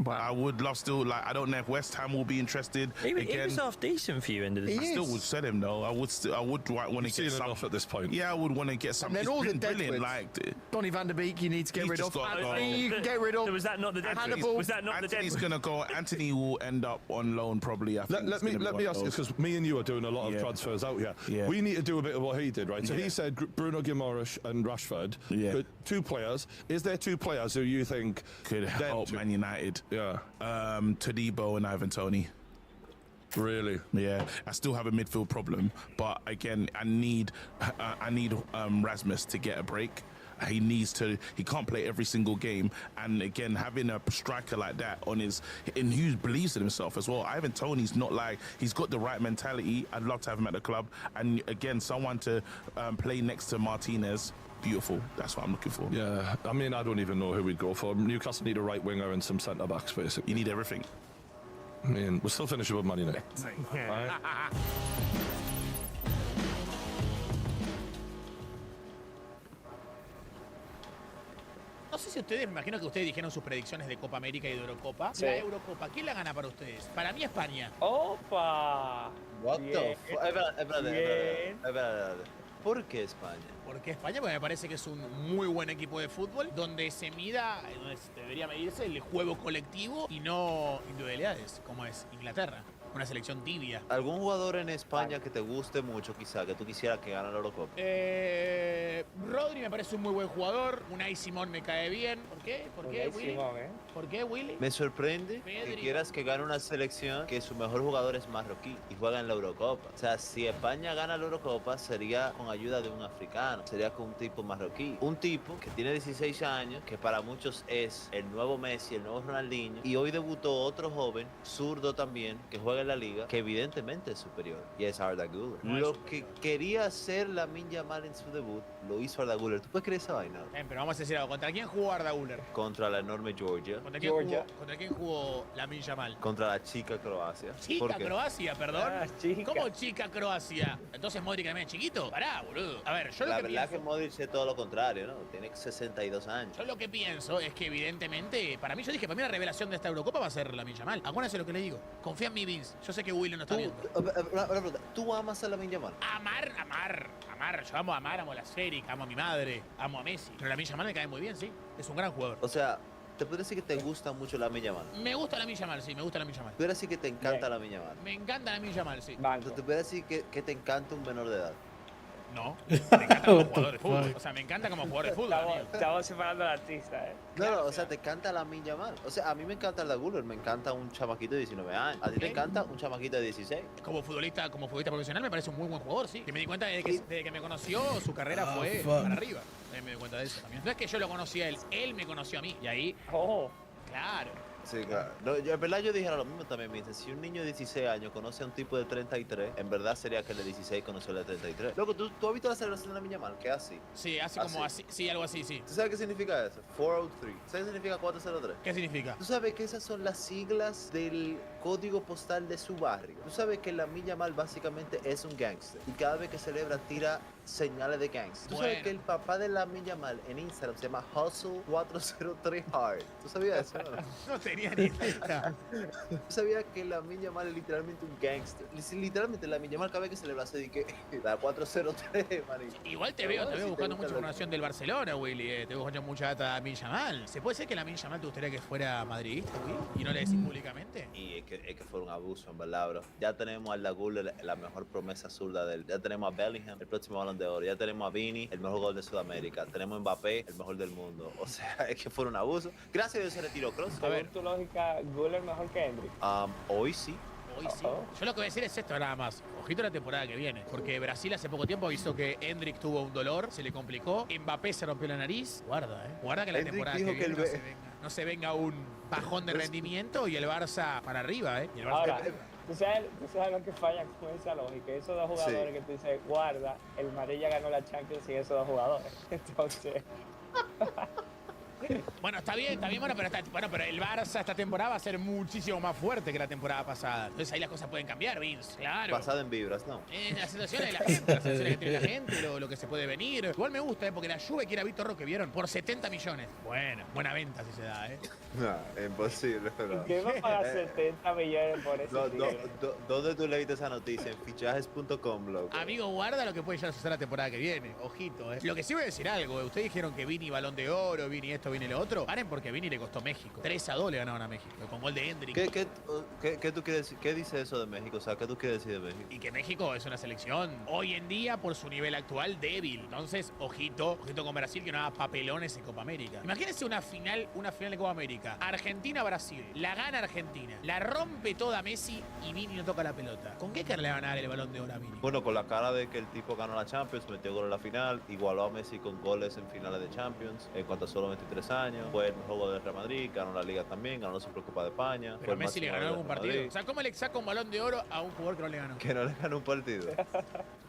Wow. I would love still, like, I don't know if West Ham will be interested. He was half decent for you end of the He season. I still would sell him though. I would want to get some enough at this point. Yeah, I would want to get some. And then all the brilliant. deadwoods. Like Donny van der Beek, you need to get He's rid just of. got to go. You can get rid of. Was that not the dead? Hannibal. Was that not the dead? Anthony's gonna go. Anthony will end up on loan probably. I think Let me ask you, because me and you are doing a lot of transfers out here. Yeah. We need to do a bit of what he did, right? So he said Bruno Guimaraes and Rashford. Yeah. Two players. Is there two players who you think could help Man United? Yeah. Todibo and Ivan Toney. Really? Yeah, I still have a midfield problem, but again, I need Rasmus to get a break. He needs to. He can't play every single game, and again, having a striker like that on his, and who believes in himself as well. Ivan Toney's not like, he's got the right mentality. I'd love to have him at the club, and again, someone to play next to Martinez. Beautiful. That's what I'm looking for. Yeah. I mean, I don't even know who we'd go for. Newcastle need a right winger and some centre backs, basically. You need everything. I mean, we're still finishing with Man United. Yeah. No sé si ustedes, me imagino que ustedes dijeron sus predicciones de Copa América y de Eurocopa. Sí. La Eurocopa, ¿quién la gana para ustedes? Para mí España. ¡Opa! What Bien. the fuck? Espérate. Bien. ¿Por qué España? ¿Por qué España? Porque me parece que es un muy buen equipo de fútbol donde se mida, donde debería medirse el juego colectivo y no individualidades, como es Inglaterra. Una selección tibia. ¿Algún jugador en España que te guste mucho, quizá, que tú quisieras que gane la Eurocopa? Rodri me parece un muy buen jugador. Unai Simón me cae bien. ¿Por qué? ¿Por qué, Unai Willy? Simón, ¿Por qué, Willy? Me sorprende Pedri. que quieras que gane una selección que su mejor jugador es marroquí y juega en la Eurocopa. O sea, si España gana la Eurocopa sería con ayuda de un africano, sería con un tipo marroquí. Un tipo que tiene 16 años, que para muchos es el nuevo Messi, el nuevo Ronaldinho, y hoy debutó otro joven, zurdo también, que juega en la liga, que evidentemente es superior, y es Arda Güler. Lo que quería hacer Lamine Yamal en su debut, lo hizo Arda Güler. ¿Tú puedes creer esa vaina? Pero vamos a decir algo. ¿Contra quién jugó Arda Güler? Contra la enorme Georgia, ¿Contra quién jugó Lamine Yamal? contra la chica Croacia. ¿Por Chica qué? Croacia, perdón. Ah, chica. ¿Cómo chica Croacia? Entonces Modric también es chiquito. Pará, boludo. A ver, yo La lo que verdad pienso... que Modric es todo lo contrario, ¿no? Tiene 62 años. Yo lo que pienso es que evidentemente, para mí yo dije, para mí la revelación de esta Eurocopa va a ser Lamine Yamal. Acuérdense lo que le digo. Confía en mí, Vince. Yo sé que Willy no está viendo. Una pregunta, ¿tú amas a Lamine Yamal? Amar. Yo amo a Amar, amo a la Esférica, amo a mi madre, amo a Messi. Pero Lamine Yamal me cae muy bien, sí. Es un gran jugador. O sea, ¿te puedo decir que te gusta mucho Lamine Yamal? Me gusta Lamine Yamal, sí, me gusta Lamine Yamal. ¿Te puedo decir que te encanta Lamine Yamal? Me encanta Lamine Yamal, sí. Banco. ¿Te puedo decir que te encanta un menor de edad? No, me encanta como jugador de fútbol. O sea, me encanta como jugador de fútbol, amigo. Estamos separando al artista, No, o sea, te encanta Lamine Yamal. O sea, a mí me encanta Arda Güler, me encanta un chamaquito de 19 años. ¿A ti te encanta un chamaquito de 16? Como futbolista profesional me parece un muy buen jugador, sí. Que me di cuenta desde que me conoció, su carrera fue para arriba. Me di cuenta de eso también. No es que yo lo conocí a él me conoció a mí. Y ahí, Oh, claro. Sí, claro. No, en verdad yo dijera lo mismo también, me dice, si un niño de 16 años conoce a un tipo de 33, en verdad sería que el de 16 conoció al de 33. Loco, ¿tú has visto la celebración de Lamine Yamal? ¿Qué es así? Sí, hace como así, sí, algo así, sí. ¿Tú sabes qué significa eso? 403. ¿Sabes qué significa 403? ¿Qué significa? ¿Tú sabes que esas son las siglas del código postal de su barrio? ¿Tú sabes que Lamine Yamal básicamente es un gangster? Y cada vez que celebra tira señales de gangster. ¿Tú sabes Bueno. que el papá de Lamine Yamal en Instagram se llama Hustle403 Hard? ¿Tú sabías eso? No tenía ni idea. ¿Tú sabías que Lamine Yamal es literalmente un gangster? Literalmente Lamine Yamal cada vez que celebra se dice que la 403, manito. Igual te veo buscando mucha información del Barcelona, Willy. Te veo buscando mucha data de Lamine Yamal. ¿Se puede ser que Lamine Yamal te gustaría que fuera madridista, Willy? ¿Y no le decís públicamente? Y es que fue un abuso, en verdad, bro. Ya tenemos a Arda Güler, la mejor promesa zurda del. Ya tenemos a Bellingham, el próximo Balón de Oro. Ya tenemos a Vini, el mejor gol de Sudamérica. Tenemos a Mbappé, el mejor del mundo. O sea, es que fue un abuso. Gracias a Dios se retiró Kroos. según tu lógica, Güler mejor que Hendrik. Hoy sí. Hoy sí. Yo lo que voy a decir es esto nada más. Ojito la temporada que viene. Porque Brasil hace poco tiempo hizo que Hendrik tuvo un dolor, se le complicó. Mbappé se rompió la nariz. Guarda, Guarda que la Hendrik temporada que dijo que viene no se venga un bajón de rendimiento y el Barça para arriba, Y el Barça Ahora, para arriba. ¿tú sabes lo que falla con esa lógica? Esos dos jugadores que tú dices, guarda, el Madrid ya ganó la Champions sin esos dos jugadores. Entonces, Bueno, está bien, bueno, pero el Barça esta temporada va a ser muchísimo más fuerte que la temporada pasada. Entonces ahí las cosas pueden cambiar, Vince. Claro. Basado en vibras, ¿no? La situación de la gente, las situaciones que tiene la gente, lo que se puede venir. Igual me gusta, porque la Juve quiere a Víctor Roque, ¿vieron? Por 70 millones. Bueno, buena venta si se da, No, imposible, pero. ¿qué va a pagar 70 millones por ese tigre? ¿Dónde tú leíste esa noticia? En fichajes.com, loco. Amigo, guarda lo que puede llegar a suceder la temporada que viene. Ojito, Lo que sí voy a decir algo, Ustedes dijeron que Vini Balón de Oro, Vini esto, Vini lo otro. Paren porque Vini le costó México. 3-2 le ganaron a México, con gol de Hendrik. ¿Qué tú quieres decir? ¿Qué dice eso de México? O sea, ¿qué tú quieres decir de México? Y que México es una selección hoy en día, por su nivel actual, débil. Entonces, ojito con Brasil que no haga papelones en Copa América. Imagínense una final de Copa América. Argentina-Brasil. La gana Argentina. La rompe toda Messi y Vini no toca la pelota. ¿Con qué cara le van a dar el Balón de Oro a Vini? Bueno, con la cara de que el tipo ganó la Champions, metió gol en la final, igualó a Messi con goles en finales de Champions, en cuanto a solo 23 años, fue el mejor gol del Real Madrid, ganó la Liga también, ganó la Supercopa de España. Pero Messi le ganó algún partido. O sea, ¿cómo le saca un Balón de Oro a un jugador que no le ganó? Que no le ganó un partido.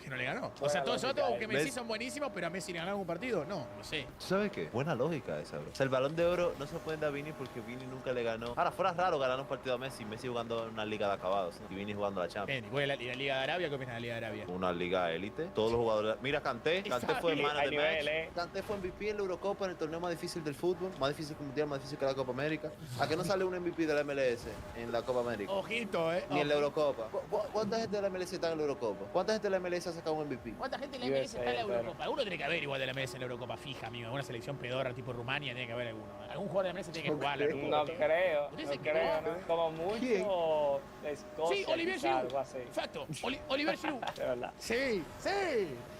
Que no le ganó. O sea, todos esos datos que Messi son buenísimos, pero a Messi le ganó algún partido. No sé. ¿Tú sabes qué? Buena lógica esa, bro. O sea, el Balón de Oro no se puede dar a Vini porque Vini nunca le ganó. Ahora, fuera raro ganar un partido a Messi, Messi jugando en una liga de acabados, ¿no? Y Vini jugando la Champions. Bien, ¿y la Liga de Arabia? ¿Qué opinas de la Liga de Arabia? Una liga élite. Todos los jugadores. Mira, Kanté fue Hay man of the nivel, match. Kanté fue MVP en la Eurocopa en el torneo más difícil del fútbol. fútbol, más difícil que el Mundial, más difícil que la Copa América. ¿A qué no sale un MVP de la MLS en la Copa América? Ojito, Ni en la Eurocopa. ¿Cuánta gente de la MLS está en la Eurocopa? ¿Cuánta gente de la MLS ha sacado un MVP? ¿Cuánta gente en la MLS está en la Eurocopa? Alguno tiene que haber igual de la MLS en la Eurocopa, fija, amigo. Alguna selección pedorra tipo Rumania tiene que haber alguno. Algún jugador de la MLS tiene que jugar la Eurocopa. No creo, ¿Usted no dice que creo. no? Como mucho Escocia, Sí, Olivier quizá, Giroud. algo así. Exacto. Olivier Giroud. De verdad. Sí.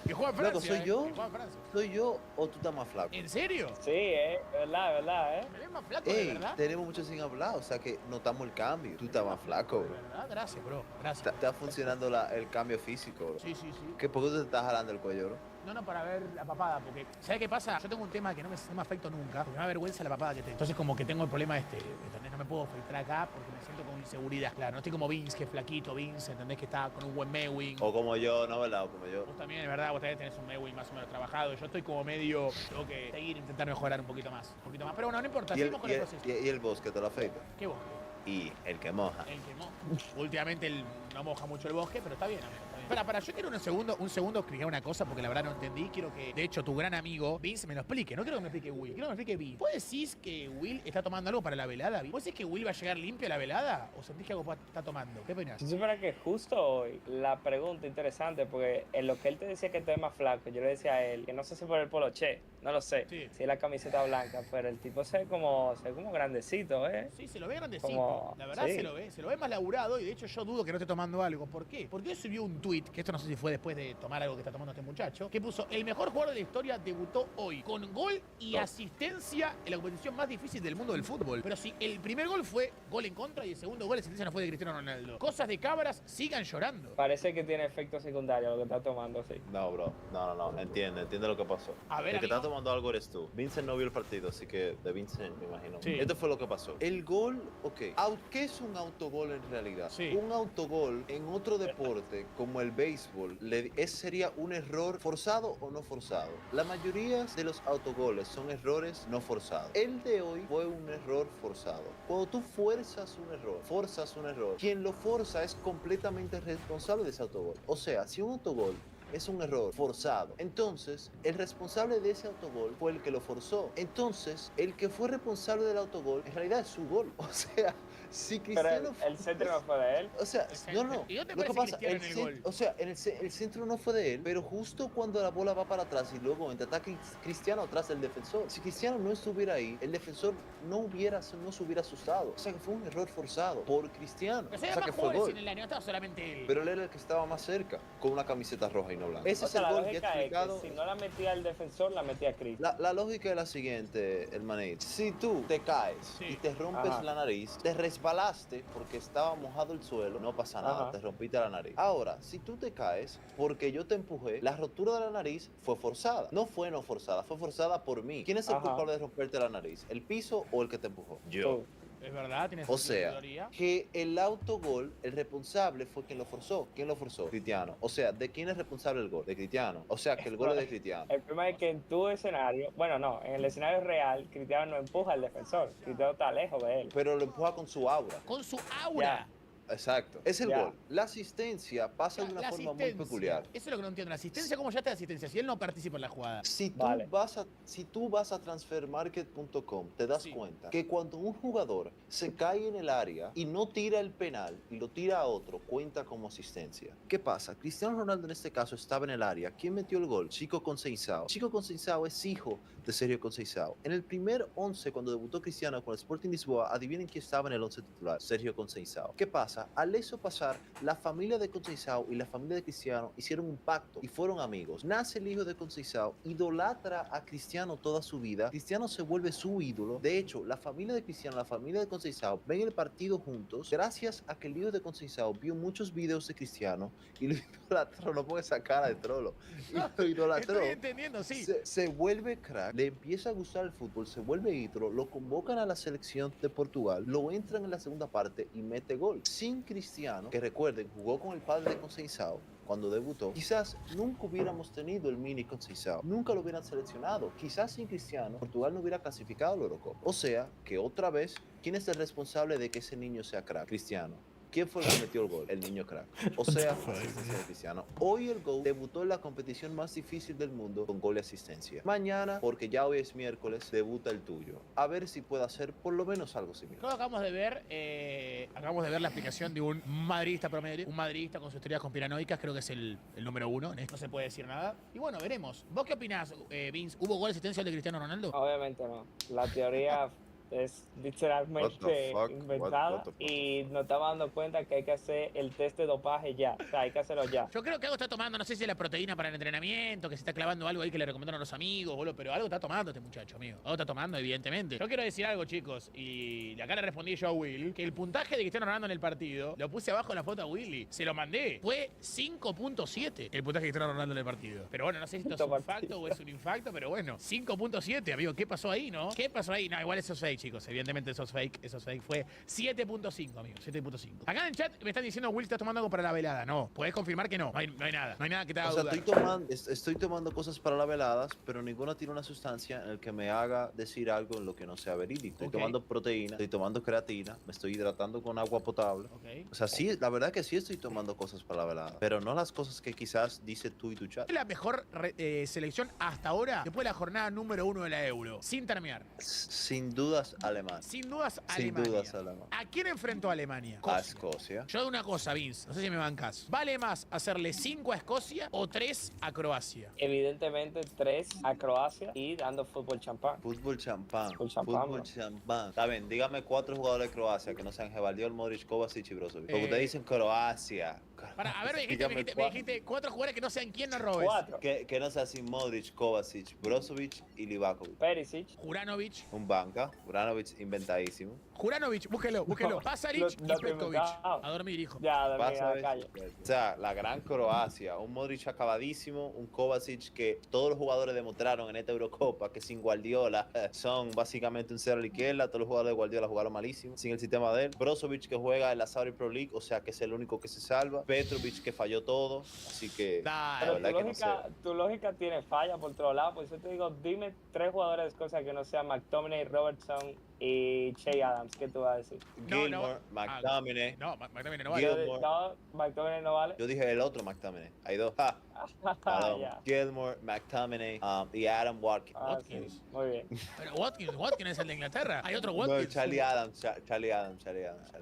Que juega en Loco, Francia. ¿soy yo? Que juega en Francia. ¿Soy yo o tú estás más flaco? ¿En serio? Sí, de verdad, ¿Me ves más flaco de Ey, verdad? tenemos mucho sin hablar, o sea que notamos el cambio. Tú estás más flaco, ¿De bro. verdad? Gracias, bro. Gracias. Está funcionando el cambio físico, bro. Sí. ¿Por qué tú te estás jalando el cuello, bro? No, para ver la papada, porque ¿sabes qué pasa? Yo tengo un tema que no me afecto nunca, porque me da vergüenza la papada que tengo. Entonces como que tengo el problema ¿entendés? No me puedo filtrar acá porque me siento con inseguridad. Claro, no estoy como Vince, que es flaquito, Vince, ¿entendés? Que está con un buen Mewing. O como yo, ¿no, verdad? O como yo. Vos también, es verdad, vos también tenés un Mewing más o menos trabajado. Yo estoy como medio, tengo que seguir, intentar mejorar un poquito más. Pero bueno, no importa, seguimos con el proceso. Y el bosque te lo afecta. ¿Qué bosque? Y el que moja. El que moja. Últimamente no moja mucho el bosque, pero está bien, amigo. Para, yo quiero un segundo explicar una cosa porque la verdad no entendí. Quiero que, de hecho, tu gran amigo Vince me lo explique. No quiero que me explique Will, quiero que me explique Vince. ¿Vos decís que Will está tomando algo para la velada? ¿Vos decís que Will va a llegar limpio a la velada? ¿O sentís que algo está tomando? ¿Qué opinas? Si supiera que justo hoy la pregunta interesante, porque en lo que él te decía que te ves más flaco, yo le decía a él que no sé si por el poloché, no lo sé, Sí. si es la camiseta blanca, pero el tipo se ve como grandecito, ¿eh? Sí, se lo ve grandecito. Como- La verdad sí. se lo ve más laburado y de hecho yo dudo que no esté tomando algo. ¿Por qué? Porque hoy subió un tweet, que esto no sé si fue después de tomar algo que está tomando este muchacho, que puso: el mejor jugador de la historia debutó hoy con gol y asistencia en la competición más difícil del mundo del fútbol. Pero si el primer gol fue gol en contra y el segundo gol de asistencia no fue de Cristiano Ronaldo. Cosas de cabras, sigan llorando. Parece que tiene efecto secundario lo que está tomando, sí. No, bro. No. Entiende lo que pasó. A ver, el que amigo. está tomando algo eres tú. Vincent no vio el partido, así que de Vincent me imagino. Sí. Esto fue lo que pasó. El gol, ok. ¿Qué es un autogol en realidad? Sí. Un autogol en otro deporte, como el béisbol, sería un error forzado o no forzado. La mayoría de los autogoles son errores no forzados. El de hoy fue un error forzado. Cuando tú forzas un error, quien lo forza es completamente responsable de ese autogol. O sea, si un autogol es un error forzado, entonces el responsable de ese autogol fue el que lo forzó. Entonces, el que fue responsable del autogol en realidad es su gol. O sea, si Pero Cristiano el centro no fue de él. o sea, no. ¿Y dónde Lo que aparece pasa, Cristiano en el gol? o sea, el centro no fue de él, pero justo cuando la bola va para atrás y luego entra Cristiano atrás del defensor. Si Cristiano no estuviera ahí, el defensor no se hubiera asustado. O sea, que fue un error forzado por Cristiano. Pero O se sea, que más fue jugadores gol. en el año, no estaba solamente él. Pero él era el que estaba más cerca, con una camiseta roja y no blanca. Ese O es sea, el la gol que he lógica es explicado. que si no la metía el defensor, la metía Chris. La lógica es la siguiente, hermanito. Si tú te caes y te rompes Ajá. la nariz, te resbalaste porque estaba mojado el suelo, no pasa nada, Ajá. te rompiste la nariz. Ahora, si tú te caes porque yo te empujé, la rotura de la nariz fue forzada. No forzada, fue forzada por mí. ¿Quién es el Ajá. culpable de romperte la nariz? ¿El piso o el que te empujó? Tú. Es verdad, tienes O sea, teoría. que el autogol, el responsable fue quien lo forzó. ¿Quién lo forzó? Cristiano. O sea, ¿de quién es responsable el gol? De Cristiano. O sea, que el gol es de Cristiano. El problema es que en tu escenario, bueno, no, en el escenario real, Cristiano no empuja al defensor. Cristiano está lejos de él. Pero lo empuja con su aura. Con su aura. Exacto. Es el Ya. gol. La asistencia pasa de una La forma muy asistencia. peculiar. Eso es lo que no entiendo. La asistencia, ¿cómo ya te da asistencia? Si él no participa en la jugada. Si tú, Vale. si tú vas a transfermarket.com, te das Sí. cuenta que cuando un jugador se cae en el área y no tira el penal y lo tira a otro, cuenta como asistencia. ¿Qué pasa? Cristiano Ronaldo en este caso estaba en el área. ¿Quién metió el gol? Chico Conceição. Chico Conceição es hijo de Sergio Conceição. En el primer 11, cuando debutó Cristiano con el Sporting Lisboa, adivinen quién estaba en el 11 titular. Sergio Conceição. ¿Qué pasa? Al eso pasar, la familia de Conceição y la familia de Cristiano hicieron un pacto y fueron amigos. Nace el hijo de Conceição, idolatra a Cristiano toda su vida. Cristiano se vuelve su ídolo. De hecho, la familia de Cristiano, la familia de Conceição ven el partido juntos gracias a que el hijo de Conceição vio muchos videos de Cristiano y lo idolatró. No ponga esa cara de trolo. Y lo idolatró. Estoy entendiendo, sí. Se vuelve crack, le empieza a gustar el fútbol, se vuelve ídolo, lo convocan a la selección de Portugal, lo entran en la segunda parte y mete gol. Sin Cristiano, que recuerden, jugó con el padre de Conceição cuando debutó, quizás nunca hubiéramos tenido el mini Conceição, nunca lo hubieran seleccionado. Quizás sin Cristiano, Portugal no hubiera clasificado a la Eurocopa. O sea, que otra vez, ¿quién es el responsable de que ese niño sea crack? Cristiano. ¿Quién fue el que metió el gol? El niño crack. O sea, asistencia de Cristiano. Hoy el GOAT debutó en la competición más difícil del mundo con gol y asistencia. Mañana, porque ya hoy es miércoles, debuta el tuyo. A ver si puede hacer por lo menos algo similar. Creo que acabamos de ver la explicación de un madridista promedio, un madridista con sus teorías conspiranoicas, creo que es el número uno, en esto no se puede decir nada. Y bueno, veremos. ¿Vos qué opinás, Vince? ¿Hubo gol de asistencia de Cristiano Ronaldo? Obviamente no. La teoría es literalmente inventada y nos estamos dando cuenta que hay que hacer el test de dopaje ya. O sea, hay que hacerlo ya. Yo creo que algo está tomando, no sé si es la proteína para el entrenamiento, que se está clavando algo ahí que le recomendaron a los amigos, boludo, pero algo está tomando este muchacho, amigo. Algo está tomando, evidentemente. Yo quiero decir algo, chicos, y acá le respondí yo a Will, que el puntaje de Cristiano Ronaldo en el partido, lo puse abajo en la foto a Willy, se lo mandé. Fue 5.7 el puntaje de Cristiano Ronaldo en el partido. Pero bueno, no sé si esto es un facto o es un infacto, pero bueno, 5.7, amigo. ¿Qué pasó ahí, no? ¿Qué pasó ahí? No, igual eso es fake, chicos. Evidentemente eso es fake. Fue 7.5, amigo. 7.5. Acá en el chat me están diciendo, Will, ¿estás tomando algo para la velada? No. ¿Podés confirmar que no? No hay nada. No hay nada que te haga dudar. Estoy tomando cosas para las veladas, pero ninguna tiene una sustancia en la que me haga decir algo en lo que no sea verídico. Estoy tomando proteína, estoy tomando creatina, me estoy hidratando con agua potable. O sea, sí, la verdad que sí estoy tomando cosas para la velada, pero no las cosas que quizás dice tú y tu chat. Es la mejor selección hasta ahora, después de la jornada número 1 de la Euro. Sin terminar. Sin dudas, Alemania. Sin dudas, Sin Alemania. dudas, Alemania. ¿A quién enfrentó a Alemania? A Escocia. Yo de una cosa, Vince, no sé si me bancas. ¿Vale más hacerle 5 a Escocia o 3 a Croacia? Evidentemente 3 a Croacia y dando fútbol champán. Fútbol champán. Fútbol champán. Está bien, dígame 4 jugadores de Croacia que no sean Gvardiol, Modric, Kovacic y Brozovic. Porque ustedes dicen Croacia. Para, a ver, me dijiste 4 jugadores que no sean quién, no robes. 4. Que no sea sin Modric, Kovacic, Brozovic y Livakovic. Perisic. Juranovic. Un banca. Juranovic inventadísimo. Juranovic, búsquelo. Pasaric y Petkovic. A dormir, hijo. Ya, a dormir a la calle. O sea, la gran Croacia. Un Modric acabadísimo. Un Kovacic que todos los jugadores demostraron en esta Eurocopa que sin Guardiola son básicamente un cero a la izquierda. Todos los jugadores de Guardiola jugaron malísimo. Sin el sistema de él. Brozovic que juega en la Saudi Pro League. O sea que es el único que se salva. Petrovic que falló todo. Así que la verdad que no sé. Tu lógica tiene falla por otro lado. Pues yo te digo, dime 3 jugadores de Escocia que no sean McTominay, Robertson y Che Adams. ¿Qué tú vas a decir? Gilmore, McTominay. No, McTominay no vale. Gilmore. No, McTominay no vale. Yo dije el otro McTominay. Hay dos. Ya. Gilmore, McTominay y Adam Watkins. Watkins. Sí, muy bien. Pero Watkins es el de Inglaterra. Hay otro Watkins. No, Charlie Adams.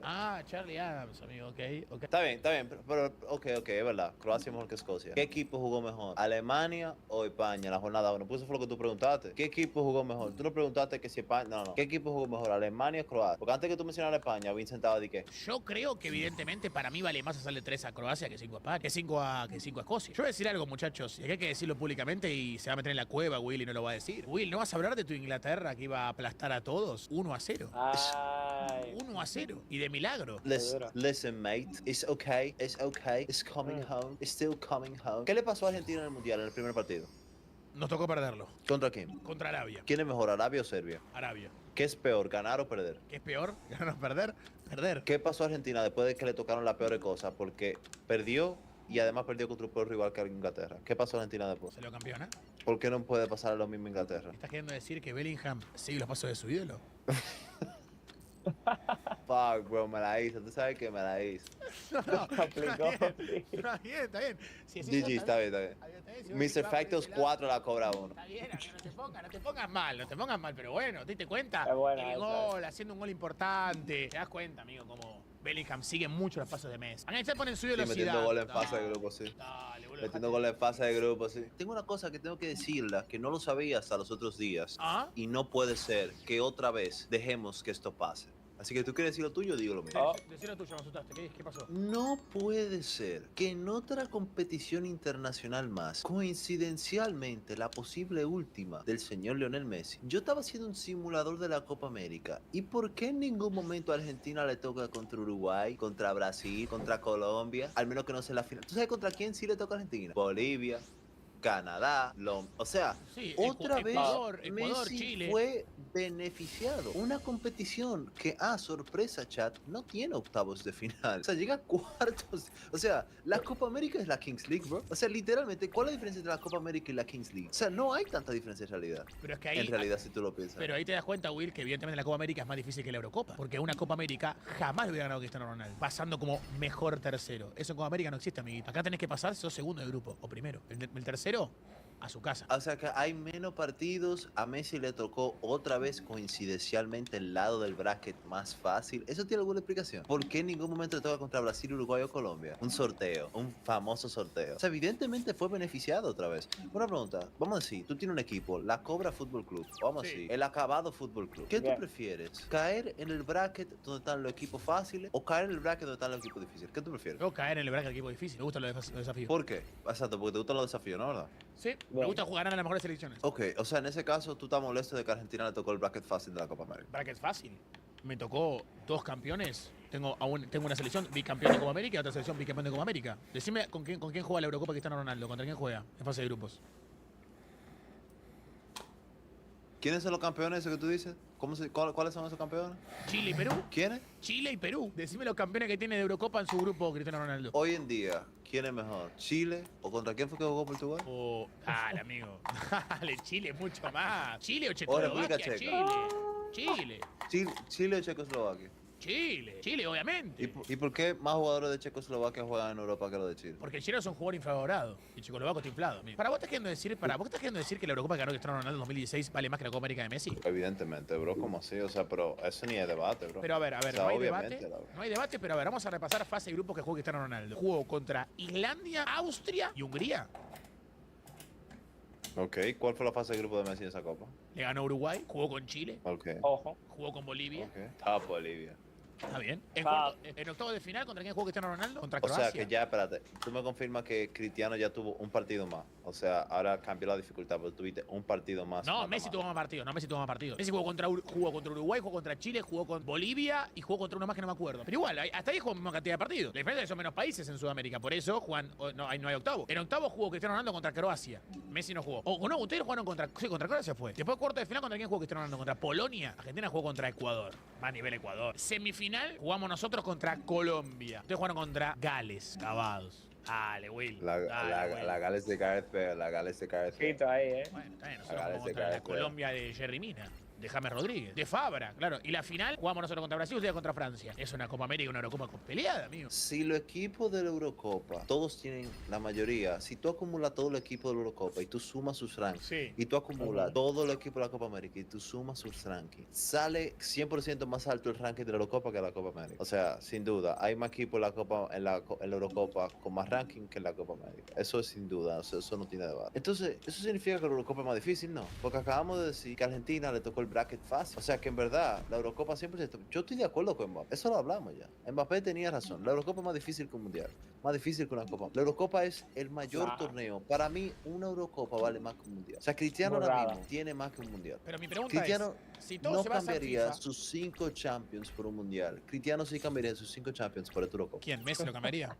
Ah, Charlie Adams, amigo, ok. Está bien, pero ok, es verdad. Croacia es mejor que Escocia. ¿Qué equipo jugó mejor? ¿Alemania o España en la jornada 1? Pues eso fue lo que tú preguntaste. ¿Qué equipo jugó mejor? Tú no preguntaste que si España... No. ¿Qué equipo jugó mejor? ¿Alemania o Croacia? Porque antes que tú mencionaras España, Vincent estaba de qué. Yo creo que evidentemente para mí vale más hacerle 3 a Croacia que 5 a España, que 5 a Escocia. Yo voy a decir algo, muchachos, y aquí hay que decirlo públicamente y se va a meter en la cueva Will y no lo va a decir. Will, ¿no vas a hablar de tu Inglaterra que iba a aplastar a todos? 1-0. Ay. 1-0. Y de milagro. Listen, mate. It's okay. It's coming home. It's still coming home. ¿Qué le pasó a Argentina en el Mundial en el primer partido? Nos tocó perderlo. ¿Contra quién? Contra Arabia. ¿Quién es mejor, Arabia o Serbia? Arabia. ¿Qué es peor, ganar o perder? ¿Qué es peor? ¿Ganar o perder? Perder. ¿Qué pasó a Argentina después de que le tocaron las peores cosas? Porque perdió y además perdió contra un peor rival que Inglaterra. ¿Qué pasó a Argentina después? ¿Salió campeona? ¿Por qué no puede pasar lo mismo a Inglaterra? ¿Estás queriendo decir que Bellingham sigue los pasos de su ídolo? Fuck, bro, me la hizo. Tú sabes que me la hizo. Está bien. Si es GG, está bien. Mr. Factos 4 la cobra 1. Está bien, no te pongas mal, pero bueno, ¿te diste cuenta? Es buena El esa. gol, haciendo un gol importante. ¿Te das cuenta, amigo, cómo Bellingham sigue mucho los pasos de Messi? Acá se ponen su Sí, velocidad. metiendo goles en fase de grupo, sí. Dale, boludo. Metiendo goles en fase de grupo, sí. Tengo una cosa que tengo que decirla, que no lo sabía hasta los otros días. ¿Ah? Y no puede ser que otra vez dejemos que esto pase. Así que tú quieres decir lo tuyo, digo lo mío. Decí lo tuyo, me asustaste. ¿Qué pasó? No puede ser que en otra competición internacional más, coincidencialmente la posible última del señor Lionel Messi, yo estaba haciendo un simulador de la Copa América. ¿Y por qué en ningún momento a Argentina le toca contra Uruguay, contra Brasil, contra Colombia? Al menos que no sea la final. ¿Tú sabes contra quién sí le toca a Argentina? Bolivia, Canadá, o sea, Sí, otra vez Ecuador, Messi Chile. fue beneficiado. Una competición que, sorpresa, chat, no tiene octavos de final. O sea, llega a cuartos. O sea, la Copa América es la Kings League, bro. O sea, literalmente, ¿cuál es la diferencia entre la Copa América y la Kings League? O sea, no hay tanta diferencia en realidad. Pero es que ahí, en realidad, si tú lo piensas. Pero ahí te das cuenta, Will, que evidentemente la Copa América es más difícil que la Eurocopa. Porque una Copa América jamás lo hubiera ganado Cristiano Ronaldo, pasando como mejor tercero. Eso en Copa América no existe, amiguito. Acá tenés que pasar, sos segundo de grupo, o primero. El tercero, a su casa. O sea que hay menos partidos. A Messi le tocó otra vez coincidencialmente el lado del bracket más fácil. ¿Eso tiene alguna explicación? ¿Por qué en ningún momento le toca contra Brasil, Uruguay o Colombia? Un sorteo, un famoso sorteo. O sea, evidentemente fue beneficiado otra vez. Una pregunta, vamos a decir, tú tienes un equipo, la Cobra Fútbol Club, vamos a decir, el Acabado Fútbol Club. ¿Qué tú prefieres? ¿Caer en el bracket donde están los equipos fáciles o caer en el bracket donde están los equipos difíciles? ¿Qué tú prefieres? Yo caer en el bracket del equipo difícil. Me gustan los desafíos. ¿Por qué? Exacto, porque te gustan los desafíos, ¿no? ¿Verdad? Sí, me gusta jugar a las mejores selecciones. Ok, o sea, en ese caso tú estás molesto de que Argentina le tocó el bracket fácil de la Copa América. Bracket fácil. Me tocó 2 campeones. Tengo una selección bicampeón de Copa América y otra selección bicampeón de Copa América. Decime con quién juega la Eurocopa Cristiano Ronaldo. ¿Contra quién juega en fase de grupos? ¿Quiénes son los campeones esos que tú dices? ¿Cuáles son esos campeones? Chile y Perú. ¿Quiénes? Chile y Perú. Decime los campeones que tiene de Eurocopa en su grupo Cristiano Ronaldo. Hoy en día, ¿quién es mejor? ¿Chile? ¿O contra quién fue que jugó Portugal? Dale, amigo. Dale, Chile mucho más. ¿Chile o República Checoslovaquia? Checa. ¿Chile o Checoslovaquia? Chile, obviamente. ¿Y por qué más jugadores de Checoslovaquia juegan en Europa que los de Chile? Porque el chileno es un jugador infravalorado y el checoslovaco está inflado. Para vos estás queriendo decir que la Eurocopa que ganó Cristiano Ronaldo en 2016 vale más que la Copa América de Messi. Evidentemente, bro, ¿cómo así? O sea, pero eso ni es debate, bro. Pero a ver, O sea, no hay obviamente, debate. No hay debate, pero a ver, vamos a repasar fase de grupos que jugó Cristiano Ronaldo. Jugó contra Islandia, Austria y Hungría. Ok, ¿cuál fue la fase de grupo de Messi en esa copa? Le ganó a Uruguay, jugó con Chile. Ok. Ojo. Jugó con Bolivia. Ok. Top Bolivia. Está bien. En octavo de final, ¿contra quién jugó Cristiano Ronaldo? Contra O Croacia. sea que ya, espérate, tú me confirmas que Cristiano ya tuvo un partido más. O sea, ahora cambió la dificultad, pero tuviste un partido más. No, Messi tuvo más partidos. Messi jugó contra Uruguay, jugó contra Chile, jugó con Bolivia y jugó contra uno más que no me acuerdo. Pero igual, hasta ahí jugó la misma cantidad de partidos. La diferencia es que son menos países en Sudamérica. Por eso no hay octavo. En octavo jugó Cristiano Ronaldo contra Croacia. Messi no jugó. O no, ustedes jugaron contra Croacia fue. Después cuarto de final, ¿contra quién jugó Cristiano Ronaldo? Contra Polonia. Argentina jugó contra Ecuador. Más nivel Ecuador. Semifinal jugamos nosotros contra Colombia. Ustedes jugaron contra Gales. Cavados. Dale, Will. La Gales de Gareth Bale, la Gales de Gareth Bale. Quito ahí, Bueno, está bien. Nosotros jugamos contra la Colombia de Jerry Mina. De James Rodríguez, de Fabra, claro. Y la final jugamos nosotros contra Brasil, ustedes contra Francia. Es una Copa América y una Eurocopa peleada, amigo. Si los equipos de la Eurocopa, todos tienen, la mayoría, si tú acumulas todo el equipo de la Eurocopa y tú sumas sus rankings, y tú acumulas todo el equipo de la Copa América y tú sumas sus rankings, sale 100% más alto el ranking de la Eurocopa que la Copa América. O sea, sin duda, hay más equipos en la Eurocopa con más ranking que en la Copa América. Eso es sin duda, o sea, eso no tiene debate. Entonces, ¿eso significa que la Eurocopa es más difícil? No, porque acabamos de decir que a Argentina le tocó el bracket fácil. O sea que en verdad, la Eurocopa 100%. Yo estoy de acuerdo con Mbappé. Eso lo hablamos ya. Mbappé tenía razón. La Eurocopa es más difícil que un mundial. Más difícil que una Copa. La Eurocopa es el mayor torneo. Para mí, una Eurocopa vale más que un mundial. O sea, Cristiano ahora mismo tiene más que un mundial. Pero mi pregunta Cristiano es, si todo no se basa en cambiaría FIFA, sus 5 Champions por un mundial. Cristiano sí cambiaría sus 5 Champions por esta Eurocopa. ¿quién? ¿Messi lo cambiaría?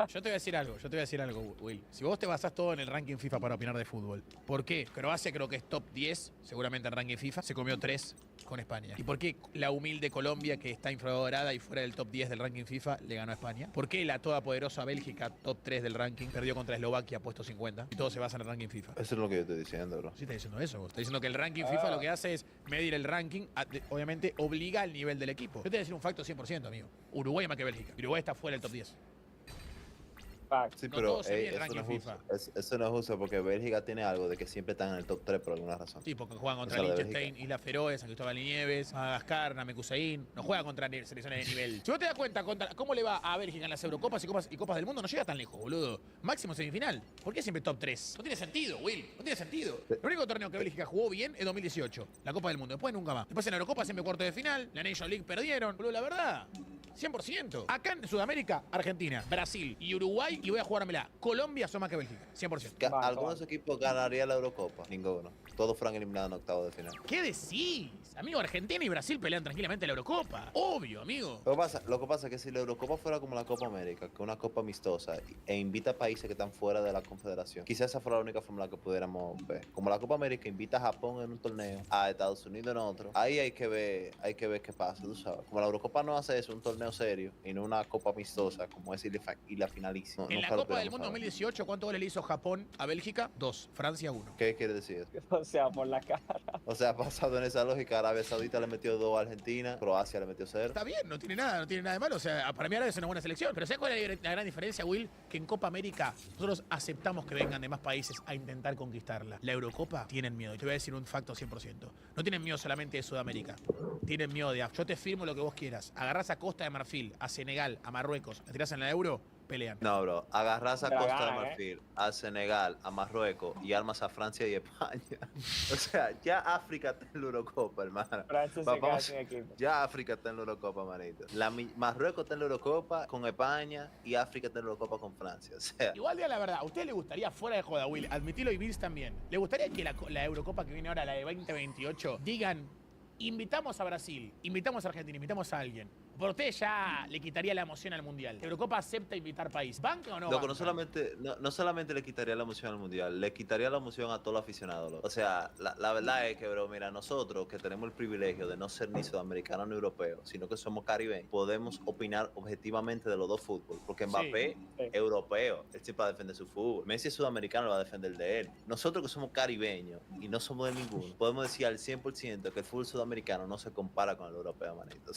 Yo te voy a decir algo, Will. Si vos te basás todo en el ranking FIFA para opinar de fútbol, ¿por qué Croacia creo que es top 10, seguramente en ranking FIFA, se comió 3 con España? ¿Y por qué la humilde Colombia, que está infravalorada y fuera del top 10 del ranking FIFA, le ganó a España? ¿Por qué la todopoderosa Bélgica, top 3 del ranking, perdió contra Eslovaquia, puesto 50? Y todo se basa en el ranking FIFA. Eso es lo que yo estoy diciendo, bro. Sí, está diciendo eso. Está diciendo que el ranking FIFA lo que hace es medir el ranking, obviamente obliga al nivel del equipo. Yo te voy a decir un facto 100%, amigo. Uruguay es más que Bélgica. Uruguay está fuera del top 10. Sí, No pero todo se mide en eso, ranking no es FIFA. justo, eso no es justo porque Bélgica tiene algo de que siempre están en el top 3 por alguna razón. Sí, porque juegan contra Eso de Liechtenstein, Isla Feroe, San Cristóbal y Nieves, Madagascar, Namekusein. No juega contra selecciones de nivel. Si vos te das cuenta cómo le va a Bélgica en las Eurocopas y Copas del Mundo, no llega tan lejos, boludo. Máximo semifinal. ¿Por qué siempre top 3? No tiene sentido, Will. No tiene sentido. El único torneo que Bélgica jugó bien es 2018, la Copa del Mundo. Después nunca más. Después en la Eurocopa siempre cuarto de final, la Nation League perdieron. Boludo, la verdad. 100%. Acá en Sudamérica, Argentina, Brasil y Uruguay, y voy a jugármela. Colombia son más que Bélgica, 100%. ¿Algunos equipos ganarían la Eurocopa? Ninguno. Todos fueron eliminados en octavos de final. ¿Qué decís? Amigo, Argentina y Brasil pelean tranquilamente la Eurocopa. Obvio, amigo. Lo que pasa es que si la Eurocopa fuera como la Copa América, que es una copa amistosa, e invita a países que están fuera de la Confederación, quizás esa fuera la única forma en la que pudiéramos ver. Como la Copa América invita a Japón en un torneo, a Estados Unidos en otro, ahí hay que ver qué pasa, tú sabes. Como la Eurocopa no hace eso, un torneo serio, y no una copa amistosa, como es y la finalísima. En la Copa del Mundo 2018, ¿cuántos goles le hizo Japón a Bélgica? 2. Francia 1. ¿Qué quiere decir eso? O sea, por la cara. O sea, basado en esa lógica, Arabia Saudita le metió 2 a Argentina, Croacia le metió 0. Está bien, no tiene nada de malo. O sea, para mí Arabia es una buena selección. Pero ¿sabes cuál es la gran diferencia, Will? Que en Copa América nosotros aceptamos que vengan de más países a intentar conquistarla. La Eurocopa tienen miedo. Y te voy a decir un facto 100%. No tienen miedo solamente de Sudamérica. Tienen miedo de África. Yo te firmo lo que vos quieras. Agarrás a Costa de Marfil, a Senegal, a Marruecos, la tirás en la Euro, pelean. No, bro. Agarras a Pero Costa de ganan, Marfil, a Senegal, a Marruecos y armas a Francia y España. O sea, ya África está en la Eurocopa, hermano. Francia se queda sin equipo. Ya África está en la Eurocopa, manito. Marruecos está en la Eurocopa con España y África está en la Eurocopa con Francia. O sea, Igual diga la verdad, ¿a usted le gustaría, fuera de joda, Will, admitilo y Vince también, le gustaría que la Eurocopa que viene ahora, la de 2028, digan, invitamos a Brasil, invitamos a Argentina, invitamos a alguien? Por usted ya le quitaría la emoción al Mundial. La Eurocopa acepta invitar país. ¿Banca o no loco, banca? no solamente le quitaría la emoción al mundial, le quitaría la emoción a todos los aficionados. Loco. O sea, la verdad es que, bro, mira, nosotros que tenemos el privilegio de no ser ni sudamericanos ni europeos, sino que somos caribeños, podemos opinar objetivamente de los dos fútbol. Porque Mbappé, europeo, él siempre va a defender su fútbol. Messi es sudamericano, lo va a defender el de él. Nosotros que somos caribeños y no somos de ninguno, podemos decir al 100% que el fútbol sudamericano no se compara con el europeo, manito.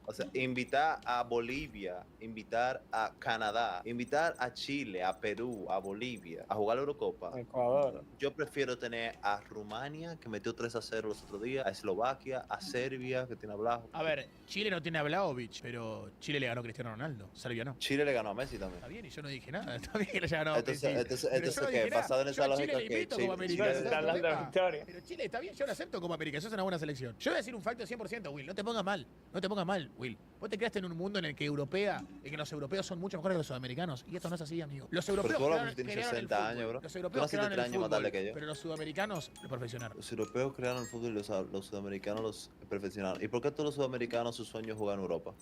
O sea, invitar a Bolivia, invitar a Canadá, invitar a Chile, a Perú, a Bolivia a jugar la Eurocopa. Ecuador. Yo prefiero tener a Rumania, que metió 3-0 los otros días, a Eslovaquia, a Serbia, que tiene a Vlahovic. A ver, Chile no tiene a Vlahovic, pero Chile le ganó a Cristiano Ronaldo. Serbia no. Chile le ganó a Messi también. Está bien, y yo no dije nada. Está bien que le haya ganado a Messi. Entonces ¿qué? Basado en esa lógica que Pero Chile está bien, yo lo acepto como América. Eso es una buena selección. Yo voy a decir un facto 100%, Will. No te pongas mal. No te pongas mal, Will. Vos te creaste en un mundo en el que los europeos son mucho mejores que los sudamericanos. Y esto no es así, amigo. Los europeos crearon el fútbol. Los europeos crearon el fútbol, pero los sudamericanos lo perfeccionaron. Los europeos crearon el fútbol y los sudamericanos los perfeccionaron. ¿Y por qué todos los sudamericanos su sueño es jugar en Europa?